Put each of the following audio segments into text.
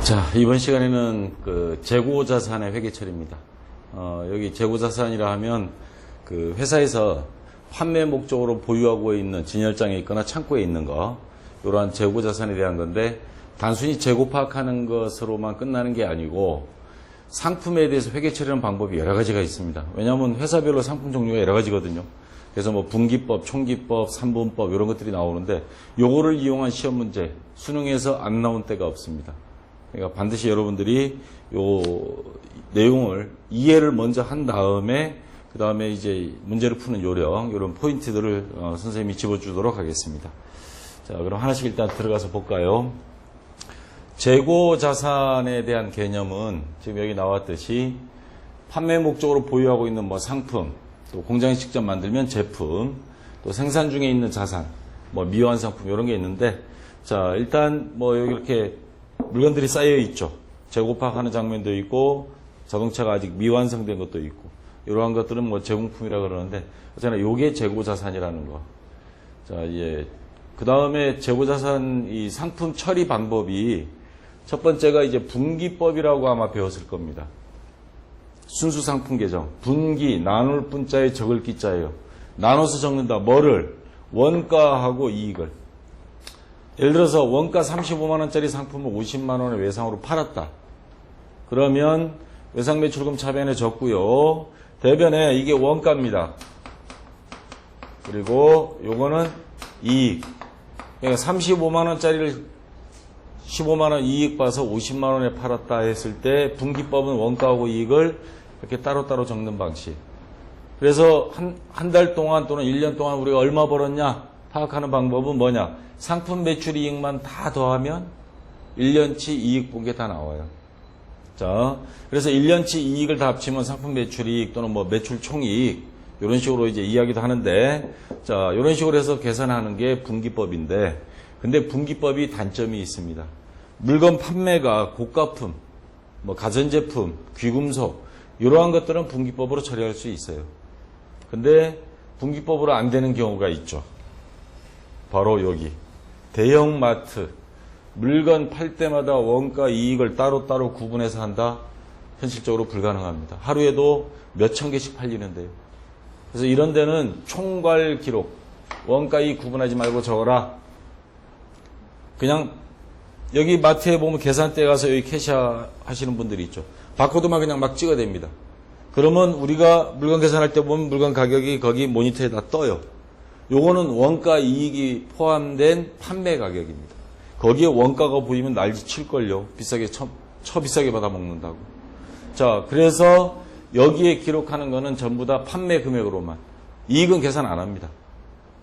자, 이번 시간에는 그 재고자산의 회계처리입니다. 여기 재고자산이라 하면 그 회사에서 판매 목적으로 보유하고 있는 진열장에 있거나 창고에 있는 거, 이러한 재고자산에 대한 건데, 단순히 재고 파악하는 것으로만 끝나는 게 아니고 상품에 대해서 회계처리하는 방법이 여러 가지가 있습니다. 왜냐하면 회사별로 상품 종류가 여러 가지거든요. 그래서 뭐 분기법, 총기법, 삼분법 이런 것들이 나오는데, 요거를 이용한 시험 문제 수능에서 안 나온 때가 없습니다. 그러니까 반드시 여러분들이 요 내용을 이해를 먼저 한 다음에 그 다음에 이제 문제를 푸는 요령, 이런 포인트들을 선생님이 집어주도록 하겠습니다. 자, 그럼 하나씩 일단 들어가서 볼까요? 재고 자산에 대한 개념은 지금 여기 나왔듯이 판매 목적으로 보유하고 있는 뭐 상품, 또 공장에 직접 만들면 제품, 또 생산 중에 있는 자산, 뭐 미완성품 이런 게 있는데, 자, 일단 뭐 여기 이렇게 물건들이 쌓여 있죠. 재고 파악하는 장면도 있고, 자동차가 아직 미완성된 것도 있고, 이러한 것들은 뭐 제공품이라 그러는데, 어쨌거나 요게 재고 자산이라는 거. 자, 이제 그 다음에 재고 자산 이 상품 처리 방법이 첫 번째가 이제 분기법이라고 아마 배웠을 겁니다. 순수 상품 계정. 분기, 나눌 분자에 적을 기자예요. 나눠서 적는다. 뭐를? 원가하고 이익을. 예를 들어서 원가 35만원짜리 상품을 50만원에 외상으로 팔았다. 그러면 외상 매출금 차변에 적고요. 대변에 이게 원가입니다. 그리고 요거는 이익. 그러니까 35만원짜리를 15만원 이익 봐서 50만원에 팔았다 했을 때 분기법은 원가하고 이익을 이렇게 따로따로 적는 방식. 그래서 한 달 동안 또는 1년 동안 우리가 얼마 벌었냐 파악하는 방법은 뭐냐? 상품 매출 이익만 다 더하면 1년치 이익 본 게 다 나와요. 자, 그래서 1년치 이익을 다 합치면 상품 매출 이익 또는 뭐 매출 총이익 이런 식으로 이제 이야기도 하는데, 자, 이런 식으로 해서 계산하는 게 분기법인데, 근데 분기법이 단점이 있습니다. 물건 판매가 고가품, 뭐 가전제품, 귀금속 이러한 것들은 분기법으로 처리할 수 있어요. 근데 분기법으로 안 되는 경우가 있죠. 바로 여기 대형마트 물건 팔 때마다 원가 이익을 따로따로 구분해서 한다? 현실적으로 불가능합니다. 하루에도 몇천 개씩 팔리는데요. 그래서 이런 데는 총괄 기록, 원가 이익 구분하지 말고 적어라. 그냥 여기 마트에 보면 계산대에 가서 여기 캐시아 하시는 분들이 있죠. 바코드만 그냥 막 찍어댑니다. 그러면 우리가 물건 계산할 때 보면 물건 가격이 거기 모니터에 다 떠요. 요거는 원가 이익이 포함된 판매 가격입니다. 거기에 원가가 보이면 난리 칠걸요. 비싸게 비싸게 받아 먹는다고. 자, 그래서 여기에 기록하는 거는 전부 다 판매 금액으로만. 이익은 계산 안 합니다.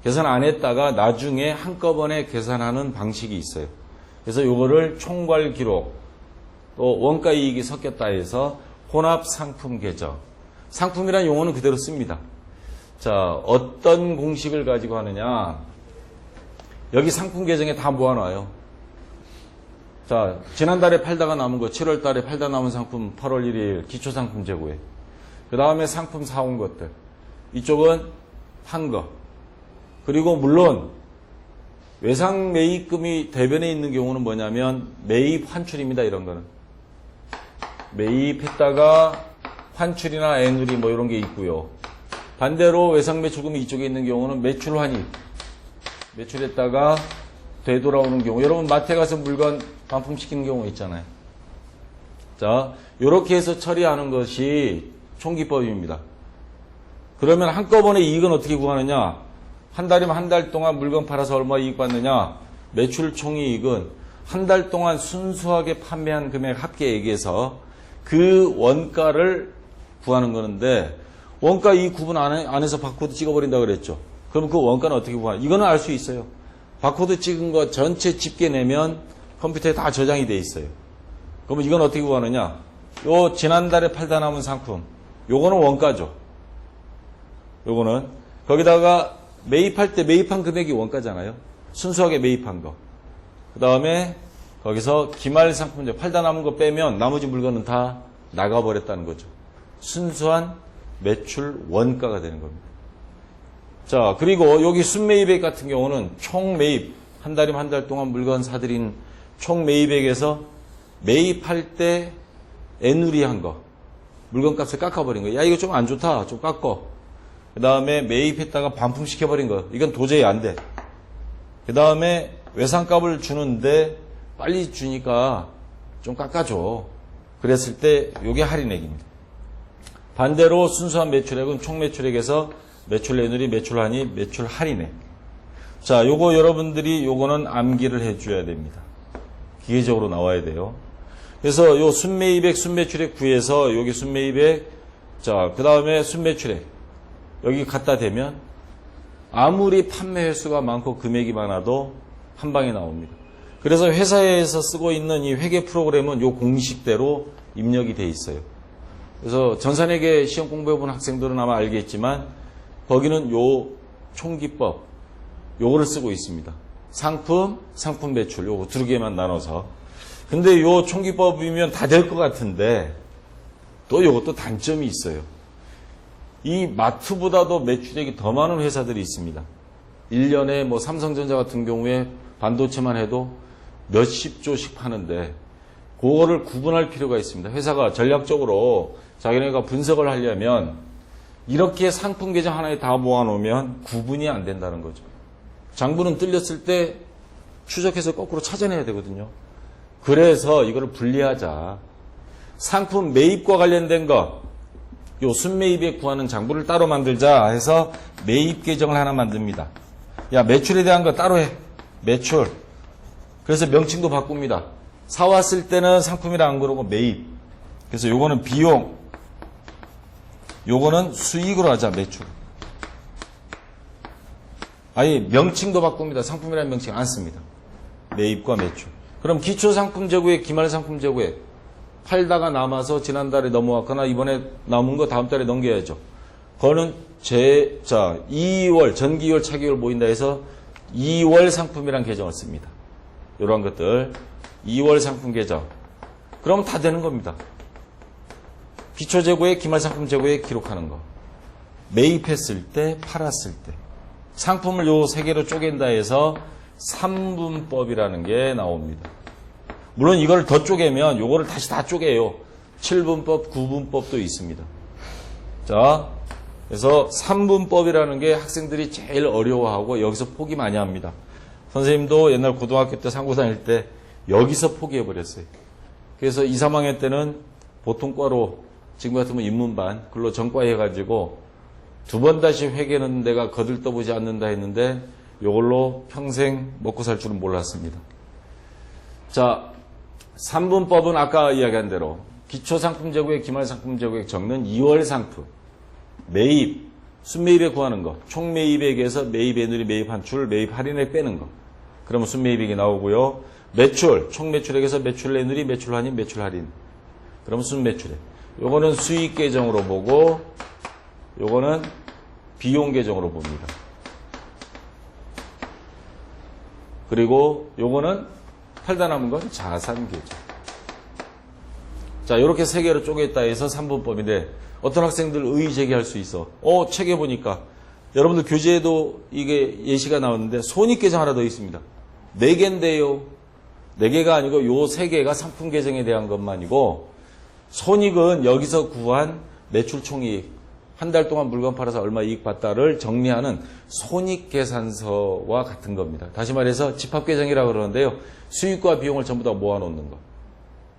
계산 안 했다가 나중에 한꺼번에 계산하는 방식이 있어요. 그래서 요거를 총괄 기록, 또 원가 이익이 섞였다 해서 혼합 상품 계정. 상품이라는 용어는 그대로 씁니다. 자, 어떤 공식을 가지고 하느냐. 여기 상품 계정에 다 모아놔요. 자, 지난달에 팔다가 남은 거, 7월 달에 팔다 남은 상품 8월 1일 기초상품 재고에. 그 다음에 상품 사온 것들. 이쪽은 판 거. 그리고 물론 외상 매입금이 대변에 있는 경우는 뭐냐면 매입 환출입니다. 이런 거는. 매입했다가 환출이나 애누리 뭐 이런 게 있고요. 반대로 외상 매출금이 이쪽에 있는 경우는 매출 환입. 매출했다가 되돌아오는 경우. 여러분 마트에 가서 물건 반품시키는 경우 있잖아요. 자, 이렇게 해서 처리하는 것이 총기법입니다. 그러면 한꺼번에 이익은 어떻게 구하느냐? 한 달이면 한 달 동안 물건 팔아서 얼마 이익 받느냐? 매출 총이익은 한 달 동안 순수하게 판매한 금액 합계액에서 그 원가를 구하는 거는데, 원가 이 구분 안에서 바코드 찍어버린다 그랬죠. 그럼 그 원가는 어떻게 구하냐? 이거는 알 수 있어요. 바코드 찍은 거 전체 집계 내면 컴퓨터에 다 저장이 돼 있어요. 그러면 이건 어떻게 구하느냐? 요 지난달에 팔다 남은 상품, 요거는 원가죠. 요거는 거기다가 매입할 때 매입한 금액이 원가잖아요. 순수하게 매입한 거. 그 다음에 거기서 기말 상품제 팔다 남은 거 빼면 나머지 물건은 다 나가버렸다는 거죠. 순수한 매출 원가가 되는 겁니다. 자, 그리고 여기 순매입액 같은 경우는 총 매입, 한 달이면 한 달 동안 물건 사들인 총 매입액에서 매입할 때 애누리한 거, 물건값을 깎아버린 거. 야, 이거 좀 안 좋다. 좀 깎어. 그 다음에 매입했다가 반품시켜버린 거. 이건 도저히 안 돼. 그 다음에 외상값을 주는데 빨리 주니까 좀 깎아줘. 그랬을 때 이게 할인액입니다. 반대로 순수한 매출액은 총 매출액에서 매출 애누리, 매출 한이, 매출 할인액. 자, 요거 여러분들이 요거는 암기를 해줘야 됩니다. 기계적으로 나와야 돼요. 그래서 요 순매입액, 순매출액 구해서 여기 순매입액, 자, 그 다음에 순매출액 여기 갖다 대면 아무리 판매 횟수가 많고 금액이 많아도 한 방에 나옵니다. 그래서 회사에서 쓰고 있는 이 회계 프로그램은 요 공식대로 입력이 돼 있어요. 그래서 전산회계 시험 공부해본 학생들은 아마 알겠지만 거기는 요 총기법 요거를 쓰고 있습니다. 상품, 상품 매출 요거 두 개만 나눠서. 근데 요 총기법이면 다 될 것 같은데 또 요것도 단점이 있어요. 이 마트보다도 매출액이 더 많은 회사들이 있습니다. 1년에 뭐 삼성전자 같은 경우에 반도체만 해도 몇십 조씩 파는데 그거를 구분할 필요가 있습니다. 회사가 전략적으로 자기네가 분석을 하려면 이렇게 상품 계정 하나에 다 모아놓으면 구분이 안 된다는 거죠. 장부는 뜰렸을 때 추적해서 거꾸로 찾아내야 되거든요. 그래서 이거를 분리하자. 상품 매입과 관련된 거, 요 순매입에 구하는 장부를 따로 만들자 해서 매입 계정을 하나 만듭니다. 야, 매출에 대한 거 따로 해. 매출. 그래서 명칭도 바꿉니다. 사왔을 때는 상품이라 안 그러고 매입. 그래서 요거는 비용. 요거는 수익으로 하자, 매출. 아니, 명칭도 바꿉니다. 상품이라는 명칭 안 씁니다. 매입과 매출. 그럼 기초상품 재고액, 기말상품 재고액. 팔다가 남아서 지난달에 넘어왔거나 이번에 남은 거 다음 달에 넘겨야죠. 그거는 2월, 전기 2월, 차기 2월 모인다 해서 2월 상품이란 계정을 씁니다. 이런 것들. 2월 상품 계정. 그럼 다 되는 겁니다. 기초재고액, 기말상품 재고액 기록하는 거. 매입했을 때, 팔았을 때. 상품을 요 세 개로 쪼갠다 해서 3분법이라는 게 나옵니다. 물론 이걸 더 쪼개면 요거를 다시 다 쪼개요. 7분법, 9분법도 있습니다. 자, 그래서 3분법이라는 게 학생들이 제일 어려워하고 여기서 포기 많이 합니다. 선생님도 옛날 고등학교 때 상고 다닐 때 여기서 포기해버렸어요. 그래서 2, 3학년 때는 보통과로 지금 같으면 인문반, 글로 전과 해가지고 2번 다시 회계는 내가 거들떠보지 않는다 했는데 이걸로 평생 먹고 살 줄은 몰랐습니다. 자, 3분법은 아까 이야기한 대로 기초상품재고액, 기말상품재고액 적는 2월 상품, 매입, 순매입에 구하는 거, 총매입액에서 매입 애누리, 매입 한출, 매입 할인액 빼는 거. 그러면 순매입액이 나오고요. 매출, 총매출액에서 매출 애누리, 매출 한인, 매출 할인. 그러면 순매출액. 요거는 수익 계정으로 보고 요거는 비용 계정으로 봅니다. 그리고 요거는 팔다 남은 건 자산 계정. 자, 이렇게 세 개로 쪼개있다 해서 3분법인데 어떤 학생들 의의 제기할 수 있어. 책에 보니까 여러분들 교재에도 이게 예시가 나왔는데 손익 계정 하나 더 있습니다. 4개인데요. 4개가 아니고 요 3개가 상품 계정에 대한 것만이고 손익은 여기서 구한 매출 총이익, 한 달 동안 물건 팔아서 얼마 이익 봤다를 정리하는 손익계산서와 같은 겁니다. 다시 말해서 집합계정이라고 그러는데요. 수익과 비용을 전부 다 모아놓는 거.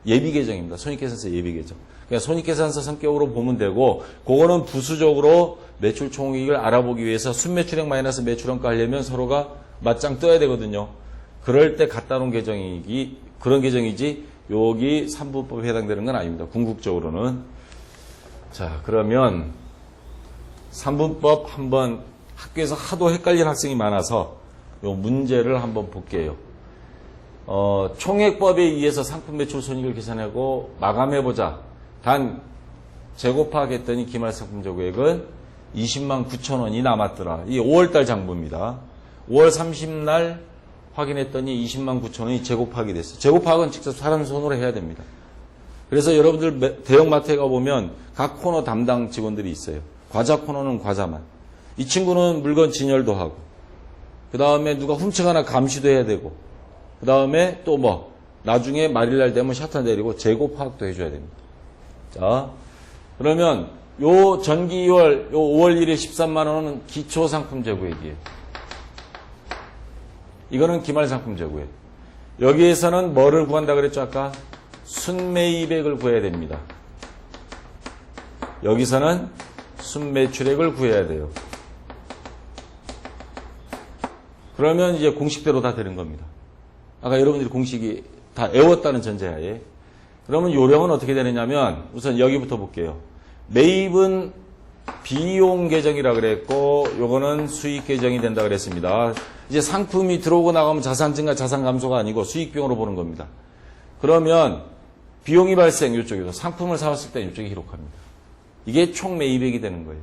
예비계정입니다. 손익계산서 예비계정. 그러니까 손익계산서 성격으로 보면 되고 그거는 부수적으로 매출 총이익을 알아보기 위해서 순매출액 마이너스 매출원가 하려면 서로가 맞짱 떠야 되거든요. 그럴 때 갖다 놓은 계정이기 그런 계정이지 여기 3분법에 해당되는 건 아닙니다. 궁극적으로는. 자, 그러면 3분법 한번 학교에서 하도 헷갈린 학생이 많아서 요 문제를 한번 볼게요. 총액법에 의해서 상품 매출 손익을 계산하고 마감해보자. 단 재고파악했더니 기말상품 재고액은 20만 9천 원이 남았더라. 이 5월달 장부입니다. 5월 30날 확인했더니 20만 9천 원이 재고파악이 됐어요. 재고파악은 직접 사람 손으로 해야 됩니다. 그래서 여러분들 대형마트에 가보면 각 코너 담당 직원들이 있어요. 과자 코너는 과자만. 이 친구는 물건 진열도 하고 그 다음에 누가 훔쳐가나 감시도 해야 되고 그 다음에 또 나중에 말일날 되면 셔터 내리고 재고 파악도 해줘야 됩니다. 자, 그러면 요 전기 2월, 요 5월 1일 13만 원은 기초 상품 재고액이에요. 이거는 기말 상품 재고액. 여기에서는 뭐를 구한다 그랬죠, 아까? 순매입액을 구해야 됩니다. 여기서는 순매출액을 구해야 돼요. 그러면 이제 공식대로 다 되는 겁니다. 아까 여러분들이 공식이 다 외웠다는 전제하에. 그러면 요령은 어떻게 되느냐면 우선 여기부터 볼게요. 매입은 비용 계정이라 그랬고 요거는 수익 계정이 된다 그랬습니다. 이제 상품이 들어오고 나가면 자산 증가, 자산 감소가 아니고 수익 비용으로 보는 겁니다. 그러면 비용이 발생 이쪽에서 상품을 사왔을 때 이쪽에 기록합니다. 이게 총 매입액이 되는 거예요.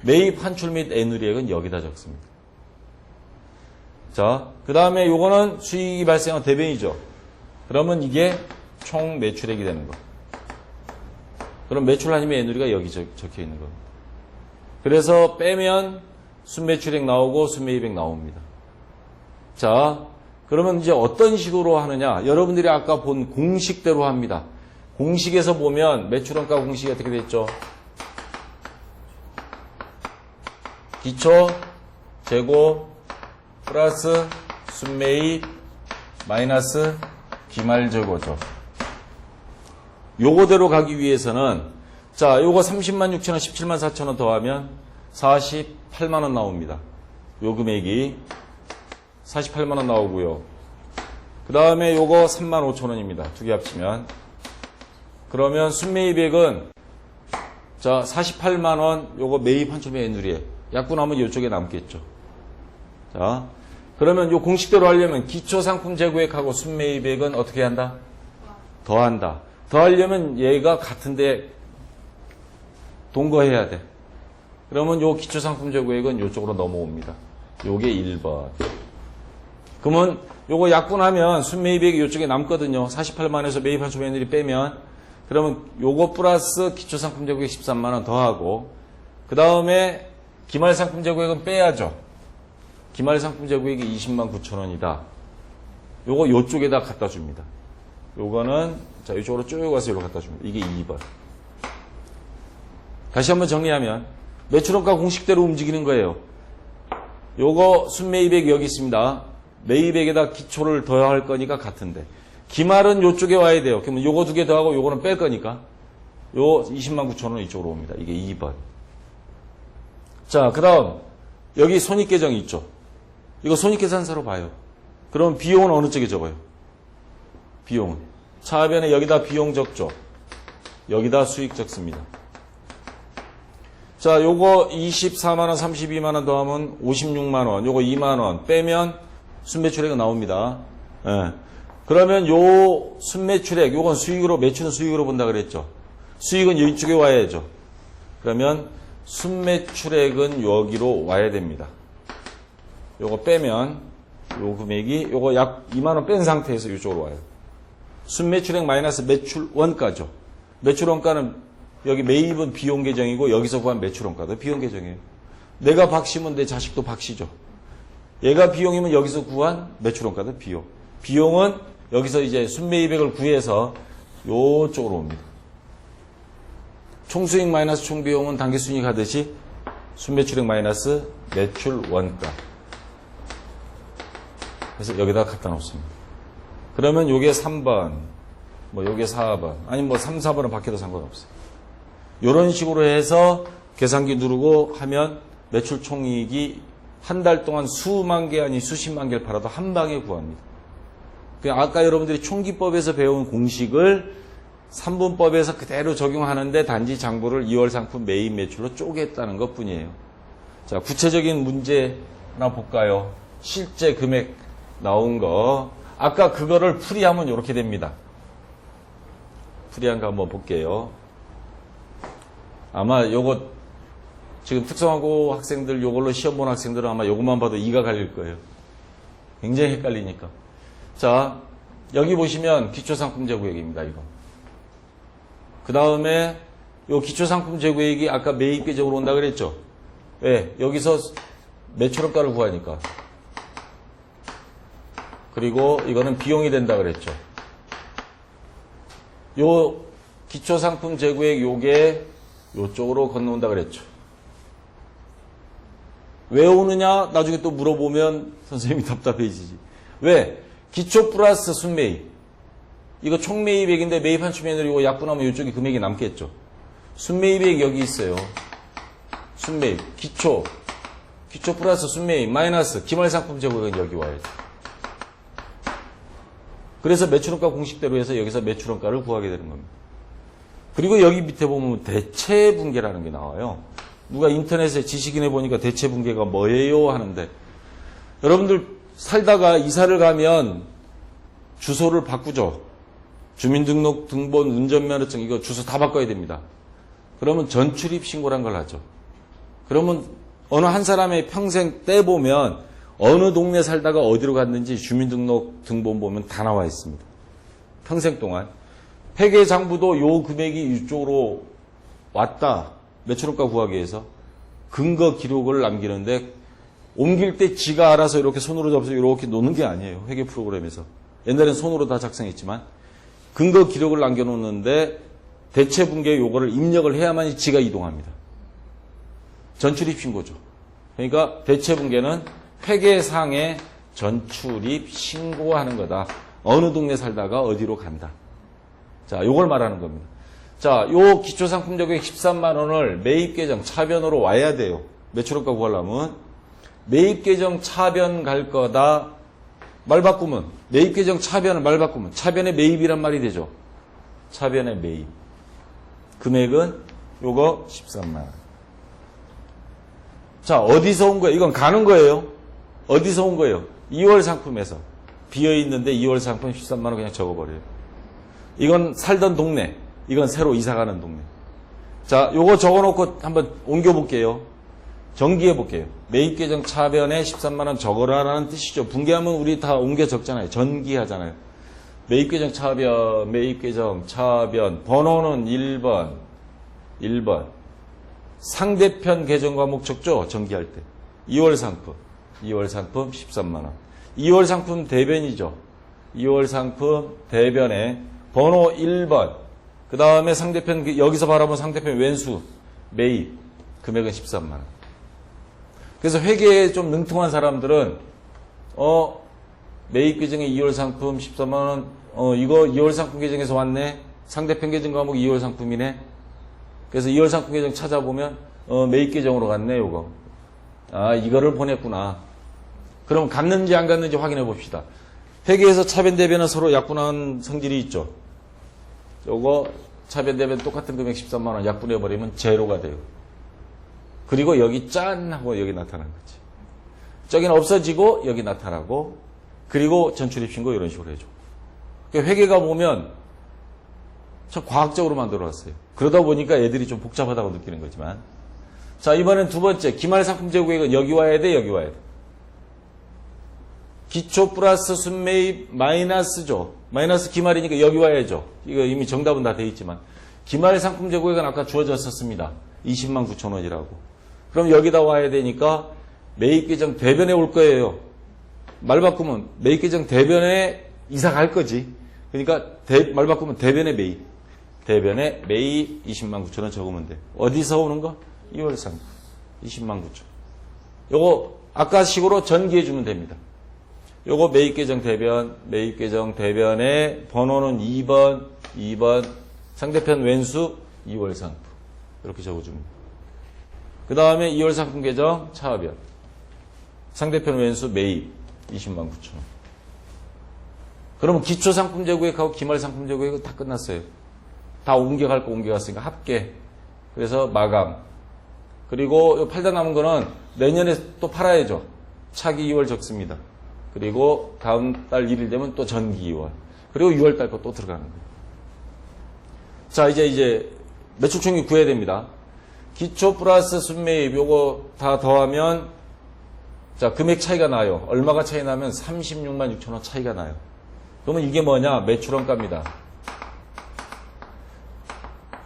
매입 환출 및 애누리액은 여기다 적습니다. 자, 그 다음에 요거는 수익이 발생한 대변이죠. 그러면 이게 총 매출액이 되는 거. 그럼 매출 아니면 애누리가 여기 적혀 있는 겁니다. 그래서 빼면 순매출액 나오고 순매입액 나옵니다. 자, 그러면 이제 어떤 식으로 하느냐? 여러분들이 아까 본 공식대로 합니다. 공식에서 보면 매출원가 공식이 어떻게 됐죠? 기초, 재고, 플러스 순매입, 마이너스 기말재고죠. 요거대로 가기 위해서는 자, 요거 30만 6천 원, 17만 4천 원 더하면 48만 원 나옵니다. 요 금액이 48만 원 나오고요. 그 다음에 요거 3만 5천 원입니다. 두 개 합치면. 그러면 순매입액은 자, 48만 원 요거 매입 환출 및 애누리액 약분하면 요쪽에 남겠죠. 자, 그러면 요 공식대로 하려면 기초 상품 재고액하고 순매입액은 어떻게 한다? 더한다. 더하려면 얘가 같은데 동거해야 돼. 그러면 요 기초 상품 재고액은 요쪽으로 넘어옵니다. 요게 1번. 그러면 요거 약분하면 순매입액이 요쪽에 남거든요. 48만원에서 매입 환출 및 애누리 빼면 그러면 요거 플러스 기초 상품 재고액 13만 원 더하고 그 다음에 기말 상품 재고액은 빼야죠. 기말 상품 재고액이 20만 9천 원이다. 요거 요쪽에다 갖다 줍니다. 요거는 자, 이쪽으로 쭉 가서 이리로 갖다 줍니다. 이게 2번. 다시 한번 정리하면 매출원가 공식대로 움직이는 거예요. 요거 순매입액이 여기 있습니다. 매입액에다 기초를 더할 거니까 같은데 기말은 요쪽에 와야 돼요. 그러면 요거 두 개 더하고 요거는 뺄 거니까 요 20만 9천 원 이쪽으로 옵니다. 이게 2번. 자, 그 다음 여기 손익계정이 있죠. 이거 손익계산서로 봐요. 그럼 비용은 어느 쪽에 적어요? 비용은 차변에 여기다 비용 적죠. 여기다 수익 적습니다. 자, 요거 24만원 32만원 더하면 56만원 요거 2만원 빼면 순매출액은 나옵니다. 예. 그러면 요 순매출액 요건 수익으로 매출은 수익으로 본다 그랬죠. 수익은 이쪽에 와야죠. 그러면 순매출액은 여기로 와야 됩니다. 요거 빼면 요 금액이 요거 약 2만원 뺀 상태에서 이쪽으로 와요. 순매출액 마이너스 매출원가죠. 매출원가는 여기 매입은 비용 계정이고 여기서 구한 매출원가도 비용 계정이에요. 내가 박씨면 내 자식도 박씨죠. 얘가 비용이면 여기서 구한 매출원가도 비용. 비용은 여기서 이제 순매입액을 구해서 요쪽으로 옵니다. 총수익 마이너스 총비용은 단기순이익 하듯이 순매출액 마이너스 매출원가. 그래서 여기다 갖다 놓습니다. 그러면 요게 3번, 뭐 요게 4번, 아니 뭐 3, 4번은 바뀌어도 상관없어요. 요런 식으로 해서 계산기 누르고 하면 매출 총이익이 한 달 동안 수만 개 아니 수십만 개를 팔아도 한 방에 구합니다. 아까 여러분들이 총기법에서 배운 공식을 3분법에서 그대로 적용하는데 단지 장부를 2월 상품 매입 매출로 쪼갰다는 것 뿐이에요. 자, 구체적인 문제 하나 볼까요? 실제 금액 나온 거. 아까 그거를 풀이하면 이렇게 됩니다. 풀이한 거 한번 볼게요. 아마 요거 지금 특성화고 학생들 요걸로 시험 본 학생들은 아마 요것만 봐도 이가 갈릴 거예요. 굉장히 헷갈리니까. 자, 여기 보시면 기초상품 재고액입니다. 이거. 그 다음에 요 기초상품 재고액이 아까 매입 계정으로 온다 그랬죠. 왜? 여기서 매출원가를 구하니까. 그리고 이거는 비용이 된다 그랬죠. 요 기초상품 재고액 요게 요쪽으로 건너온다 그랬죠. 왜 오느냐? 나중에 또 물어보면 선생님이 답답해지지. 왜? 기초 플러스 순매입. 이거 총매입액인데 매입한 추매인으로 이거 약분하면 이쪽에 금액이 남겠죠. 순매입액 여기 있어요. 순매입. 기초 플러스 순매입 마이너스 기말상품 재고액은 여기 와야죠. 그래서 매출원가 공식대로 해서 여기서 매출원가를 구하게 되는 겁니다. 그리고 여기 밑에 보면 대체분계라는 게 나와요. 누가 인터넷에 지식인에 보니까 대체분계가 뭐예요 하는데, 여러분들 살다가 이사를 가면 주소를 바꾸죠. 주민등록, 등본, 운전면허증 이거 주소 다 바꿔야 됩니다. 그러면 전출입 신고란 걸 하죠. 그러면 어느 한 사람의 평생 떼보면 어느 동네 살다가 어디로 갔는지 주민등록, 등본 보면 다 나와 있습니다. 평생 동안. 회계장부도 요 금액이 이쪽으로 왔다. 매출원가 구하기 위해서 근거 기록을 남기는데, 옮길 때 지가 알아서 이렇게 손으로 잡아서 이렇게 놓는 게 아니에요. 회계 프로그램에서. 옛날엔 손으로 다 작성했지만 근거 기록을 남겨놓는데 대체분계 요거를 입력을 해야만 지가 이동합니다. 전출입 신고죠. 그러니까 대체분계는 회계상의 전출입 신고하는 거다. 어느 동네 살다가 어디로 간다. 자, 요걸 말하는 겁니다. 자, 요 기초상품 재고액 13만 원을 매입계정 차변으로 와야 돼요. 매출원가 구하려면. 매입계정 차변 갈 거다. 말 바꾸면, 매입계정 차변을 말 바꾸면, 차변의 매입이란 말이 되죠. 차변의 매입. 금액은 요거 13만 원. 자, 어디서 온 거예요? 이건 가는 거예요. 어디서 온 거예요? 2월 상품에서. 비어있는데 2월 상품 13만 원 그냥 적어버려요. 이건 살던 동네. 이건 새로 이사가는 동네. 자, 요거 적어놓고 한번 옮겨볼게요. 정기해볼게요. 매입계정 차변에 13만 원 적어라라는 뜻이죠. 분계하면 우리 다 옮겨 적잖아요. 전기하잖아요. 매입계정 차변. 번호는 1번. 상대편 계정 과목 적죠? 전기할 때. 2월 상품 13만 원. 2월 상품 대변이죠. 2월 상품 대변에 번호 1번. 그 다음에 상대편, 여기서 바라본 상대편 왼수, 매입. 금액은 13만 원. 그래서 회계에 좀 능통한 사람들은, 매입 계정에 2월 상품 13만 원, 이거 2월 상품 계정에서 왔네? 상대편 계정 과목 2월 상품이네? 그래서 2월 상품 계정 찾아보면, 매입 계정으로 갔네, 요거. 아, 이거를 보냈구나. 그럼 갔는지 안 갔는지 확인해 봅시다. 회계에서 차변 대변은 서로 약분한 성질이 있죠. 요거 차변 대변 똑같은 금액 13만 원 약분해 버리면 제로가 돼요. 그리고 여기 짠 하고 여기 나타나는 거지. 저기는 없어지고 여기 나타나고, 그리고 전출입 신고 이런 식으로 해줘. 그러니까 회계가 보면 참 과학적으로 만들어놨어요. 그러다 보니까 애들이 좀 복잡하다고 느끼는 거지만. 자, 이번엔 두 번째 기말상품 재고액은 여기 와야 돼, 여기 와야 돼. 기초 플러스 순매입 마이너스죠. 마이너스 기말이니까 여기 와야죠. 이거 이미 정답은 다 돼 있지만. 기말 상품 재고액은 아까 주어졌었습니다. 20만 9천 원이라고. 그럼 여기다 와야 되니까 매입계정 대변에 올 거예요. 말 바꾸면 매입계정 대변에 이사 갈 거지. 그러니까 말 바꾸면 대변에 매입. 대변에 매입 20만 9천 원 적으면 돼. 어디서 오는 거? 2월 상품 20만 9천. 요거 아까 식으로 전기해 주면 됩니다. 요거 매입계정 대변의 번호는 2번, 상대편 왼수 2월 상품. 이렇게 적어줍니다. 그 다음에 2월 상품 계정 차변. 상대편 왼수 매입 20만 9천 원. 그러면 기초 상품 재고액하고 기말 상품 재고액은 다 끝났어요. 다 옮겨갈 거 옮겨갔으니까 합계. 그래서 마감. 그리고 팔다 남은 거는 내년에 또 팔아야죠. 차기 2월 적습니다. 그리고 다음 달 1일 되면 또 전기 2월. 그리고 6월 달 거 또 들어가는 거예요. 자, 이제 매출총액 구해야 됩니다. 기초 플러스 순매입 요거 다 더하면, 자, 금액 차이가 나요. 얼마가 차이 나면 36만 6천 원 차이가 나요. 그러면 이게 뭐냐? 매출원가입니다.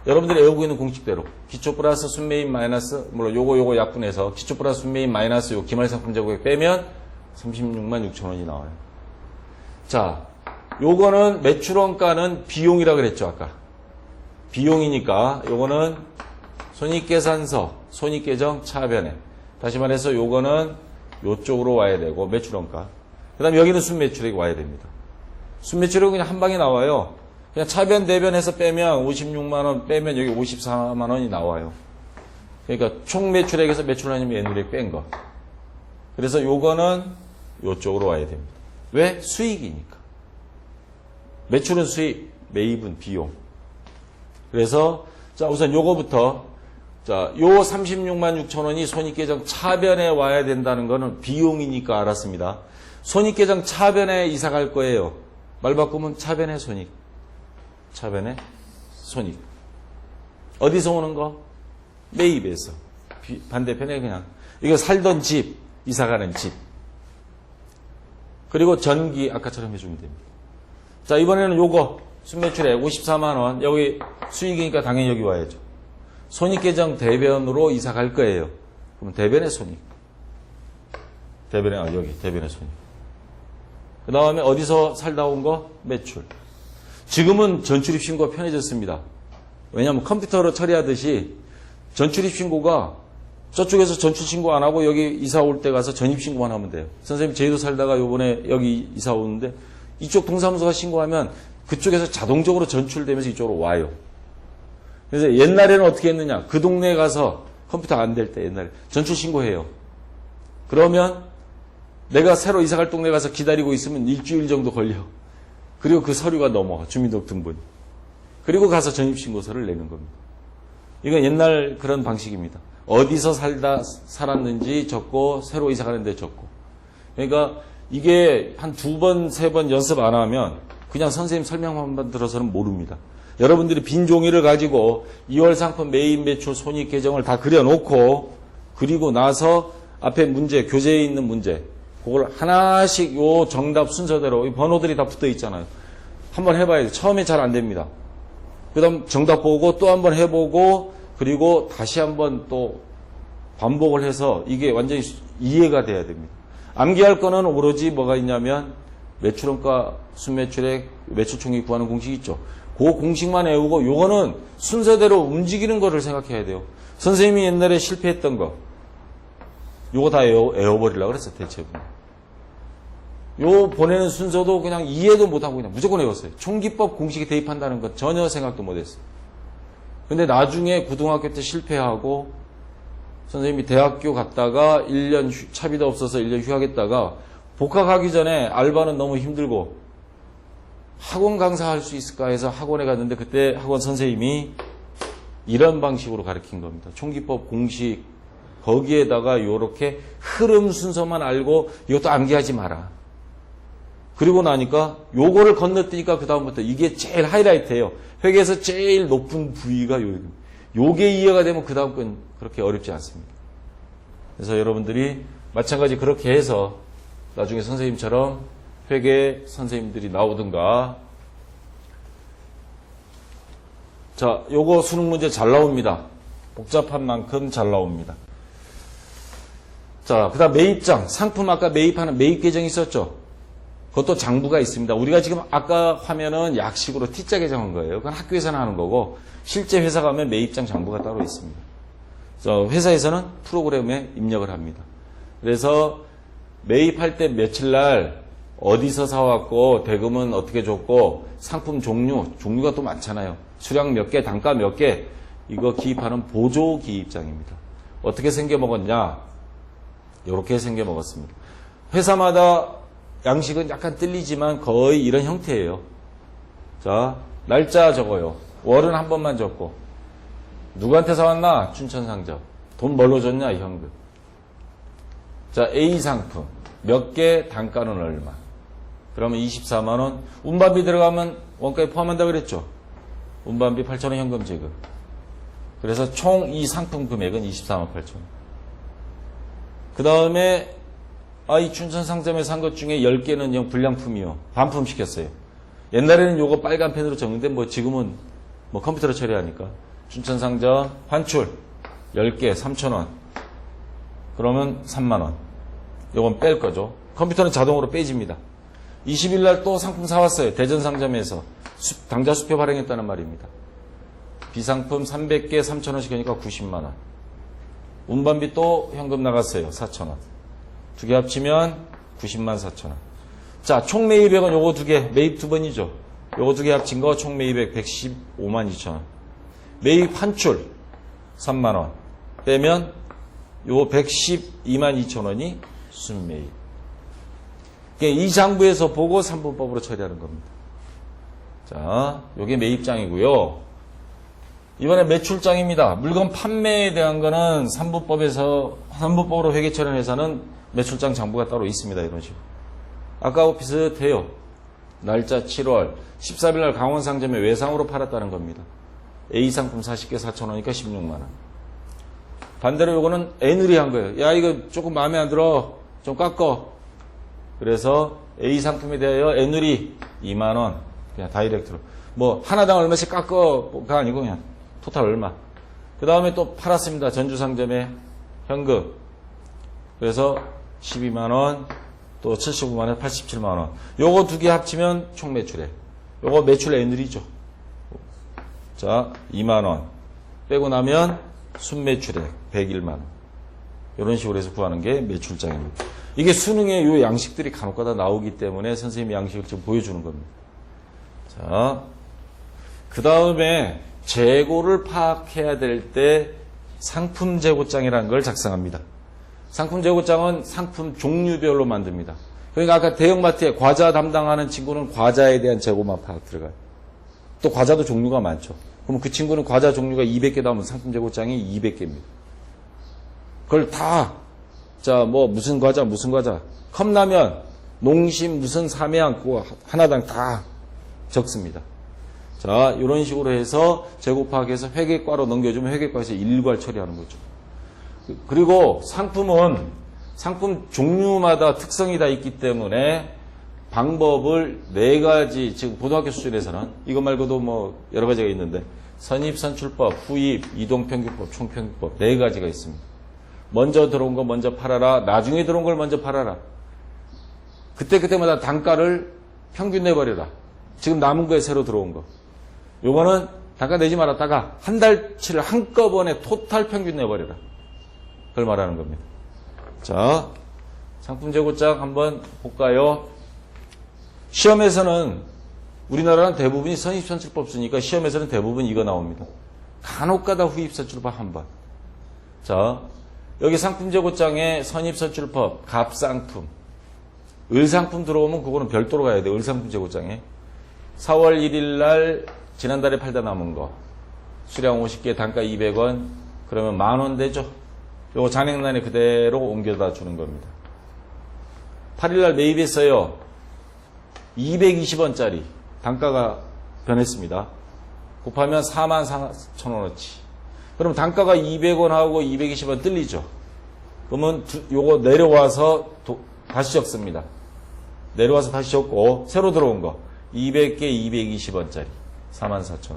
여러분들이 외우고 있는 공식대로 기초 플러스 순매입 마이너스, 물론 요거 약분해서 기초 플러스 순매입 마이너스 요 기말상품 재고액 빼면 36만 6천 원이 나와요. 자, 요거는 매출원가는 비용이라 그랬죠, 아까. 비용이니까 요거는 손익계산서, 손익계정 차변에. 다시 말해서 요거는 요쪽으로 와야 되고 매출원가. 그 다음에 여기는 순매출액이 와야 됩니다. 순매출액은 그냥 한 방에 나와요. 그냥 차변 대변해서 빼면 56만원 빼면 여기 54만원이 나와요. 그러니까 총 매출액에서 매출 아니면 예누력 뺀 거. 그래서 요거는 요쪽으로 와야 됩니다. 왜? 수익이니까. 매출은 수익, 매입은 비용. 그래서 자 우선 요거부터 자 요 36만 6천 원이 손익계정 차변에 와야 된다는 거는 비용이니까 알았습니다. 손익계정 차변에 이사 갈 거예요. 말 바꾸면 차변에 손익. 차변에 손익. 어디서 오는 거? 매입에서. 반대편에 그냥 이거 살던 집, 이사 가는 집. 그리고 전기 아까처럼 해주면 됩니다. 자 이번에는 요거 순매출액 54만 원. 여기 수익이니까 당연히 여기 와야죠. 손익계정 대변으로 이사 갈 거예요. 그러면 대변의 손익. 대변의 여기 대변의 손익. 그 다음에 어디서 살다 온 거? 매출. 지금은 전출입신고가 편해졌습니다. 왜냐하면 컴퓨터로 처리하듯이 전출입신고가 저쪽에서 전출신고 안 하고 여기 이사 올 때 가서 전입신고만 하면 돼요. 선생님 제주도 살다가 요번에 여기 이사 오는데 이쪽 동사무소가 신고하면 그쪽에서 자동적으로 전출되면서 이쪽으로 와요. 그래서 옛날에는 어떻게 했느냐. 그 동네에 가서 컴퓨터 안 될 때 옛날에 전출신고해요. 그러면 내가 새로 이사 갈 동네 가서 기다리고 있으면 일주일 정도 걸려. 그리고 그 서류가 넘어가. 주민등록등본. 그리고 가서 전입신고서를 내는 겁니다. 이건 옛날 그런 방식입니다. 어디서 살았는지 적고 새로 이사 가는데 적고. 그러니까 이게 한 2번, 3번 연습 안 하면 그냥 선생님 설명만 들어서는 모릅니다. 여러분들이 빈 종이를 가지고 2월 상품 매입 매출 손익 계정을 다 그려놓고 그리고 나서 앞에 문제, 교재에 있는 문제 그걸 하나씩 요 정답 순서대로 이 번호들이 다 붙어 있잖아요. 한번 해봐야 돼요. 처음에 잘 안 됩니다. 그 다음 정답 보고 또 한번 해보고 그리고 다시 한번 또 반복을 해서 이게 완전히 이해가 돼야 됩니다. 암기할 거는 오로지 뭐가 있냐면 매출원가, 순매출액, 매출총액 구하는 공식 있죠. 그 공식만 외우고 요거는 순서대로 움직이는 거를 생각해야 돼요. 선생님이 옛날에 실패했던 거 요거 다 외워버리려고 그랬어요. 대체분. 요 보내는 순서도 그냥 이해도 못하고 그냥 무조건 외웠어요. 총기법 공식에 대입한다는 것 전혀 생각도 못했어요. 근데 나중에 고등학교 때 실패하고 선생님이 대학교 갔다가 1년 차비도 없어서 1년 휴학했다가 복학하기 전에 알바는 너무 힘들고 학원 강사할 수 있을까 해서 학원에 갔는데 그때 학원 선생님이 이런 방식으로 가르친 겁니다. 총기법 공식 거기에다가 요렇게 흐름 순서만 알고 이것도 암기하지 마라. 그리고 나니까 요거를 건너뛰니까 그 다음부터 이게 제일 하이라이트예요. 회계에서 제일 높은 부위가 요게 이해가 되면 그 다음 건 그렇게 어렵지 않습니다. 그래서 여러분들이 마찬가지 그렇게 해서 나중에 선생님처럼 회계 선생님들이 나오든가. 자, 요거 수능 문제 잘 나옵니다. 복잡한 만큼 잘 나옵니다. 자, 그 다음 매입장. 상품 아까 매입하는 매입 계정이 있었죠. 그것도 장부가 있습니다. 우리가 지금 아까 화면은 약식으로 T자 계정한 거예요. 그건 학교에서는 하는 거고 실제 회사 가면 매입장 장부가 따로 있습니다. 그래서 회사에서는 프로그램에 입력을 합니다. 그래서 매입할 때 며칠 날 어디서 사왔고 대금은 어떻게 줬고 상품 종류가 또 많잖아요. 수량 몇 개, 단가 몇 개 이거 기입하는 보조 기입장입니다. 어떻게 생겨 먹었냐? 이렇게 생겨 먹었습니다. 회사마다 양식은 약간 틀리지만 거의 이런 형태예요. 자, 날짜 적어요. 월은 한 번만 적고 누구한테 사왔나? 춘천상점. 돈 뭘로 줬냐? 현금. 자, A 상품 몇 개, 단가는 얼마? 그러면 24만 원. 운반비 들어가면 원가에 포함한다 그랬죠. 운반비 8,000원 현금 지급. 그래서 총 이 상품 금액은 24만 8천 원. 그 다음에 이 춘천 상점에 산 것 중에 10개는 영 불량품이요. 반품 시켰어요. 옛날에는 요거 빨간 펜으로 적는데 뭐 지금은 뭐 컴퓨터로 처리하니까. 춘천 상점 환출 10개 3,000원. 그러면 3만 원. 요건 뺄 거죠. 컴퓨터는 자동으로 빼집니다. 20일 날 또 상품 사왔어요. 대전 상점에서 당좌 수표 발행했다는 말입니다. 비상품 300개 3,000원씩 하니까 90만원. 운반비 또 현금 나갔어요. 4,000원. 두 개 합치면 90만 4천원. 자, 총 매입액은 요거 두 개, 매입 두 번이죠. 요거 두 개 합친 거 총 매입액 115만 2천원. 매입 환출 3만원. 빼면 요 112만 2천원이 순매입. 이 장부에서 보고 3분법으로 처리하는 겁니다. 자, 요게 매입장이고요. 이번에 매출장입니다. 물건 판매에 대한 거는 3분법으로 회계 처리하는 회사는 매출장 장부가 따로 있습니다. 이런 식으로. 아까하고 비슷해요. 날짜 7월 14일 날 강원상점에 외상으로 팔았다는 겁니다. A상품 40개 4,000원이니까 16만원. 반대로 요거는 애누리 한 거예요. 야, 이거 조금 마음에 안 들어. 좀 깎어. 그래서 A상품에 대하여 애누리 2만원. 그냥 다이렉트로. 뭐 하나당 얼마씩 깎어가 아니고 그냥 토탈 얼마. 그 다음에 또 팔았습니다. 전주상점에 현금. 그래서 12만원, 또 75만원, 87만원. 요거 두 개 합치면 총 매출액. 요거 매출 애누리죠. 자, 2만원. 빼고 나면 순매출액 101만원. 이런 식으로 해서 구하는 게 매출장입니다. 이게 수능에 요 양식들이 간혹가다 나오기 때문에 선생님이 양식을 좀 보여주는 겁니다. 자, 그 다음에 재고를 파악해야 될 때 상품 재고장이라는 걸 작성합니다. 상품 재고장은 상품 종류별로 만듭니다. 그러니까 아까 대형마트에 과자 담당하는 친구는 과자에 대한 재고만 파악 들어가요. 또 과자도 종류가 많죠. 그럼 그 친구는 과자 종류가 200개 나오면 상품 재고장이 200개입니다. 그걸 다, 자, 뭐 무슨 과자, 컵라면, 농심, 무슨 삼양, 그거 하나당 다 적습니다. 자, 이런 식으로 해서 재고 파악해서 회계과로 넘겨주면 회계과에서 일괄 처리하는 거죠. 그리고 상품은 상품 종류마다 특성이 다 있기 때문에 방법을 4가지, 지금 고등학교 수준에서는 이거 말고도 뭐 여러 가지가 있는데 선입, 선출법, 후입, 이동평균법, 총평균법 4가지가 있습니다. 먼저 들어온 거 먼저 팔아라. 나중에 들어온 걸 먼저 팔아라. 그때마다 단가를 평균 내버려라. 지금 남은 거에 새로 들어온 거. 요거는 단가 내지 말았다가 한 달치를 한꺼번에 토탈 평균 내버려라. 그걸 말하는 겁니다. 자, 상품 재고장 한번 볼까요? 시험에서는 우리나라는 대부분이 선입선출법 쓰니까 시험에서는 대부분 이거 나옵니다. 간혹가다 후입선출법 한 번. 자, 여기 상품 재고장에 선입선출법, 갑상품, 을상품 들어오면 그거는 별도로 가야 돼요. 을상품 재고장에 4월 1일 날 지난달에 팔다 남은 거 수량 50개 단가 200원 그러면 10,000원 되죠. 요거 잔액란에 그대로 옮겨다 주는 겁니다. 8일날 매입했어요. 220원짜리 단가가 변했습니다. 곱하면 44,000원어치. 그럼 단가가 200원하고 220원 뜰리죠. 그러면 요거 내려와서 다시 적습니다. 내려와서 다시 적고 새로 들어온 거 200개 220원짜리 44,000원.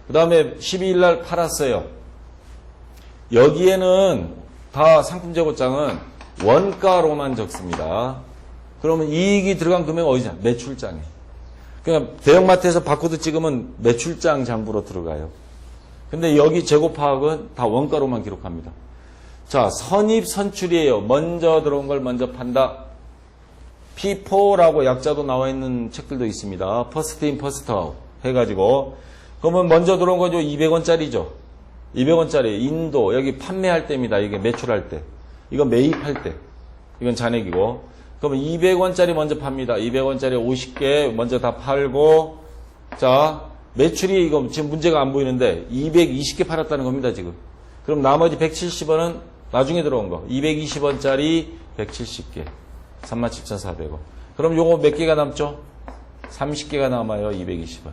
그 다음에 12일날 팔았어요. 여기에는 다 상품 재고장은 원가로만 적습니다. 그러면 이익이 들어간 금액 어디냐? 매출장에. 그러니까 대형마트에서 바코드 찍으면 매출장 장부로 들어가요. 근데 여기 재고 파악은 다 원가로만 기록합니다. 자, 선입 선출이에요. 먼저 들어온 걸 먼저 판다. P4라고 약자도 나와 있는 책들도 있습니다. 퍼스트 인 퍼스트 아웃 해가지고 그러면 먼저 들어온 거죠. 200원짜리죠. 200원짜리 인도 여기 판매할 때입니다. 이게 매출할 때. 이건 매입할 때. 이건 잔액이고. 그러면 200원짜리 먼저 팝니다. 200원짜리 50개 먼저 다 팔고 자 매출이 이거 지금 문제가 안 보이는데 220개 팔았다는 겁니다. 지금. 그럼 나머지 170원은 나중에 들어온 거. 220원짜리 170개. 37,400원. 그럼 요거 몇 개가 남죠? 30개가 남아요. 220원.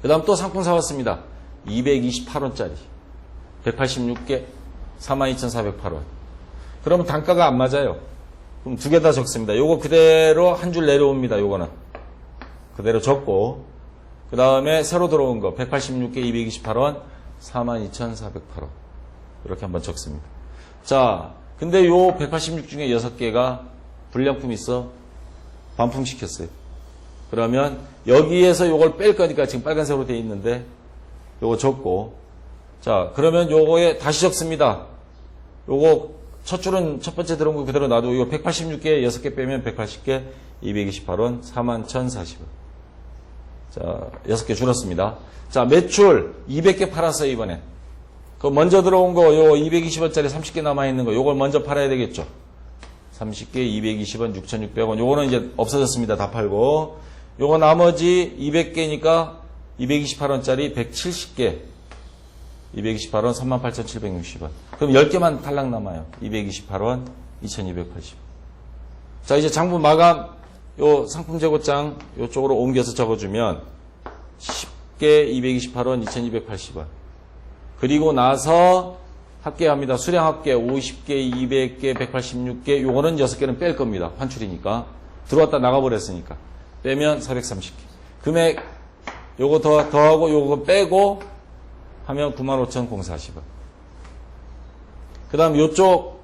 그 다음 또 상품 사왔습니다. 228원짜리 186개 42,408원. 그러면 단가가 안 맞아요. 그럼 두 개 다 적습니다. 요거 그대로 한 줄 내려옵니다. 요거는 그대로 적고 그 다음에 새로 들어온 거 186개 228원 42,408원 이렇게 한번 적습니다. 자, 근데 요 186 중에 6개가 불량품 있어 반품시켰어요. 그러면 여기에서 요걸 뺄 거니까 지금 빨간색으로 되어 있는데 요거 적고, 자 그러면 요거에 다시 적습니다. 요거 첫 줄은 첫 번째 들어온 거 그대로 놔두고 이거 186개 6개 빼면 180개 228원 41,040원. 자 6개 줄었습니다. 자 매출 200개 팔았어요 이번에. 그 먼저 들어온 거 요 220원짜리 30개 남아있는 거 요걸 먼저 팔아야 되겠죠. 30개 220원 6,600원. 요거는 이제 없어졌습니다. 다 팔고. 요거 나머지 200개니까 228원짜리 170개 228원 38,760원. 그럼 10개만 탈락 남아요. 228원 2,280원. 자 이제 장부 마감 요 상품 재고장 요쪽으로 옮겨서 적어주면 10개 228원 2,280원. 그리고 나서 합계합니다. 수량 합계 50개 200개 186개 요거는 6개는 뺄 겁니다. 환출이니까. 들어왔다 나가버렸으니까. 빼면 430개. 금액 요거 더하고 요거 빼고 하면 95,040원. 그 다음 요쪽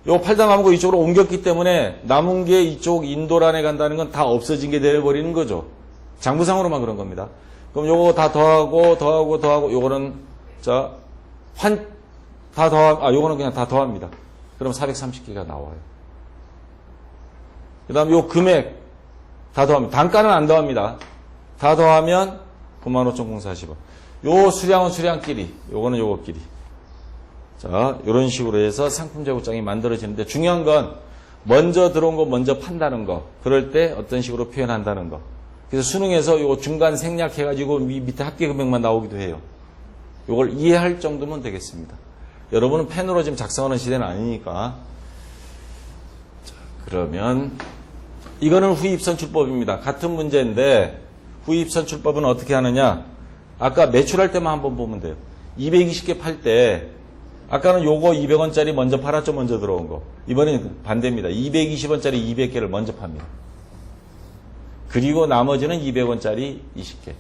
요 팔다 남은 거 이쪽으로 옮겼기 때문에 남은 게 이쪽 인도란에 간다는 건 다 없어진 게 되어버리는 거죠. 장부상으로만 그런 겁니다. 그럼 요거 다 더하고 요거는 자 요거는 그냥 다 더합니다. 그럼 430개가 나와요. 그 다음 요 금액 다 더합니다. 단가는 안 더합니다. 다 더하면 95,040원. 요 수량은 수량끼리, 요거는 요거끼리. 자, 요런 식으로 해서 상품 재고장이 만들어지는데 중요한 건 먼저 들어온 거 먼저 판다는 거. 그럴 때 어떤 식으로 표현한다는 거. 그래서 수능에서 요거 중간 생략해가지고 밑에 합계 금액만 나오기도 해요. 요걸 이해할 정도면 되겠습니다. 여러분은 펜으로 지금 작성하는 시대는 아니니까. 자, 그러면 이거는 후입선출법입니다. 같은 문제인데 후입선출법은 어떻게 하느냐. 아까 매출할 때만 한번 보면 돼요. 220개 팔 때 아까는 요거 200원짜리 먼저 팔았죠. 먼저 들어온 거. 이번에는 반대입니다. 220원짜리 200개를 먼저 팝니다. 그리고 나머지는 200원짜리 20개.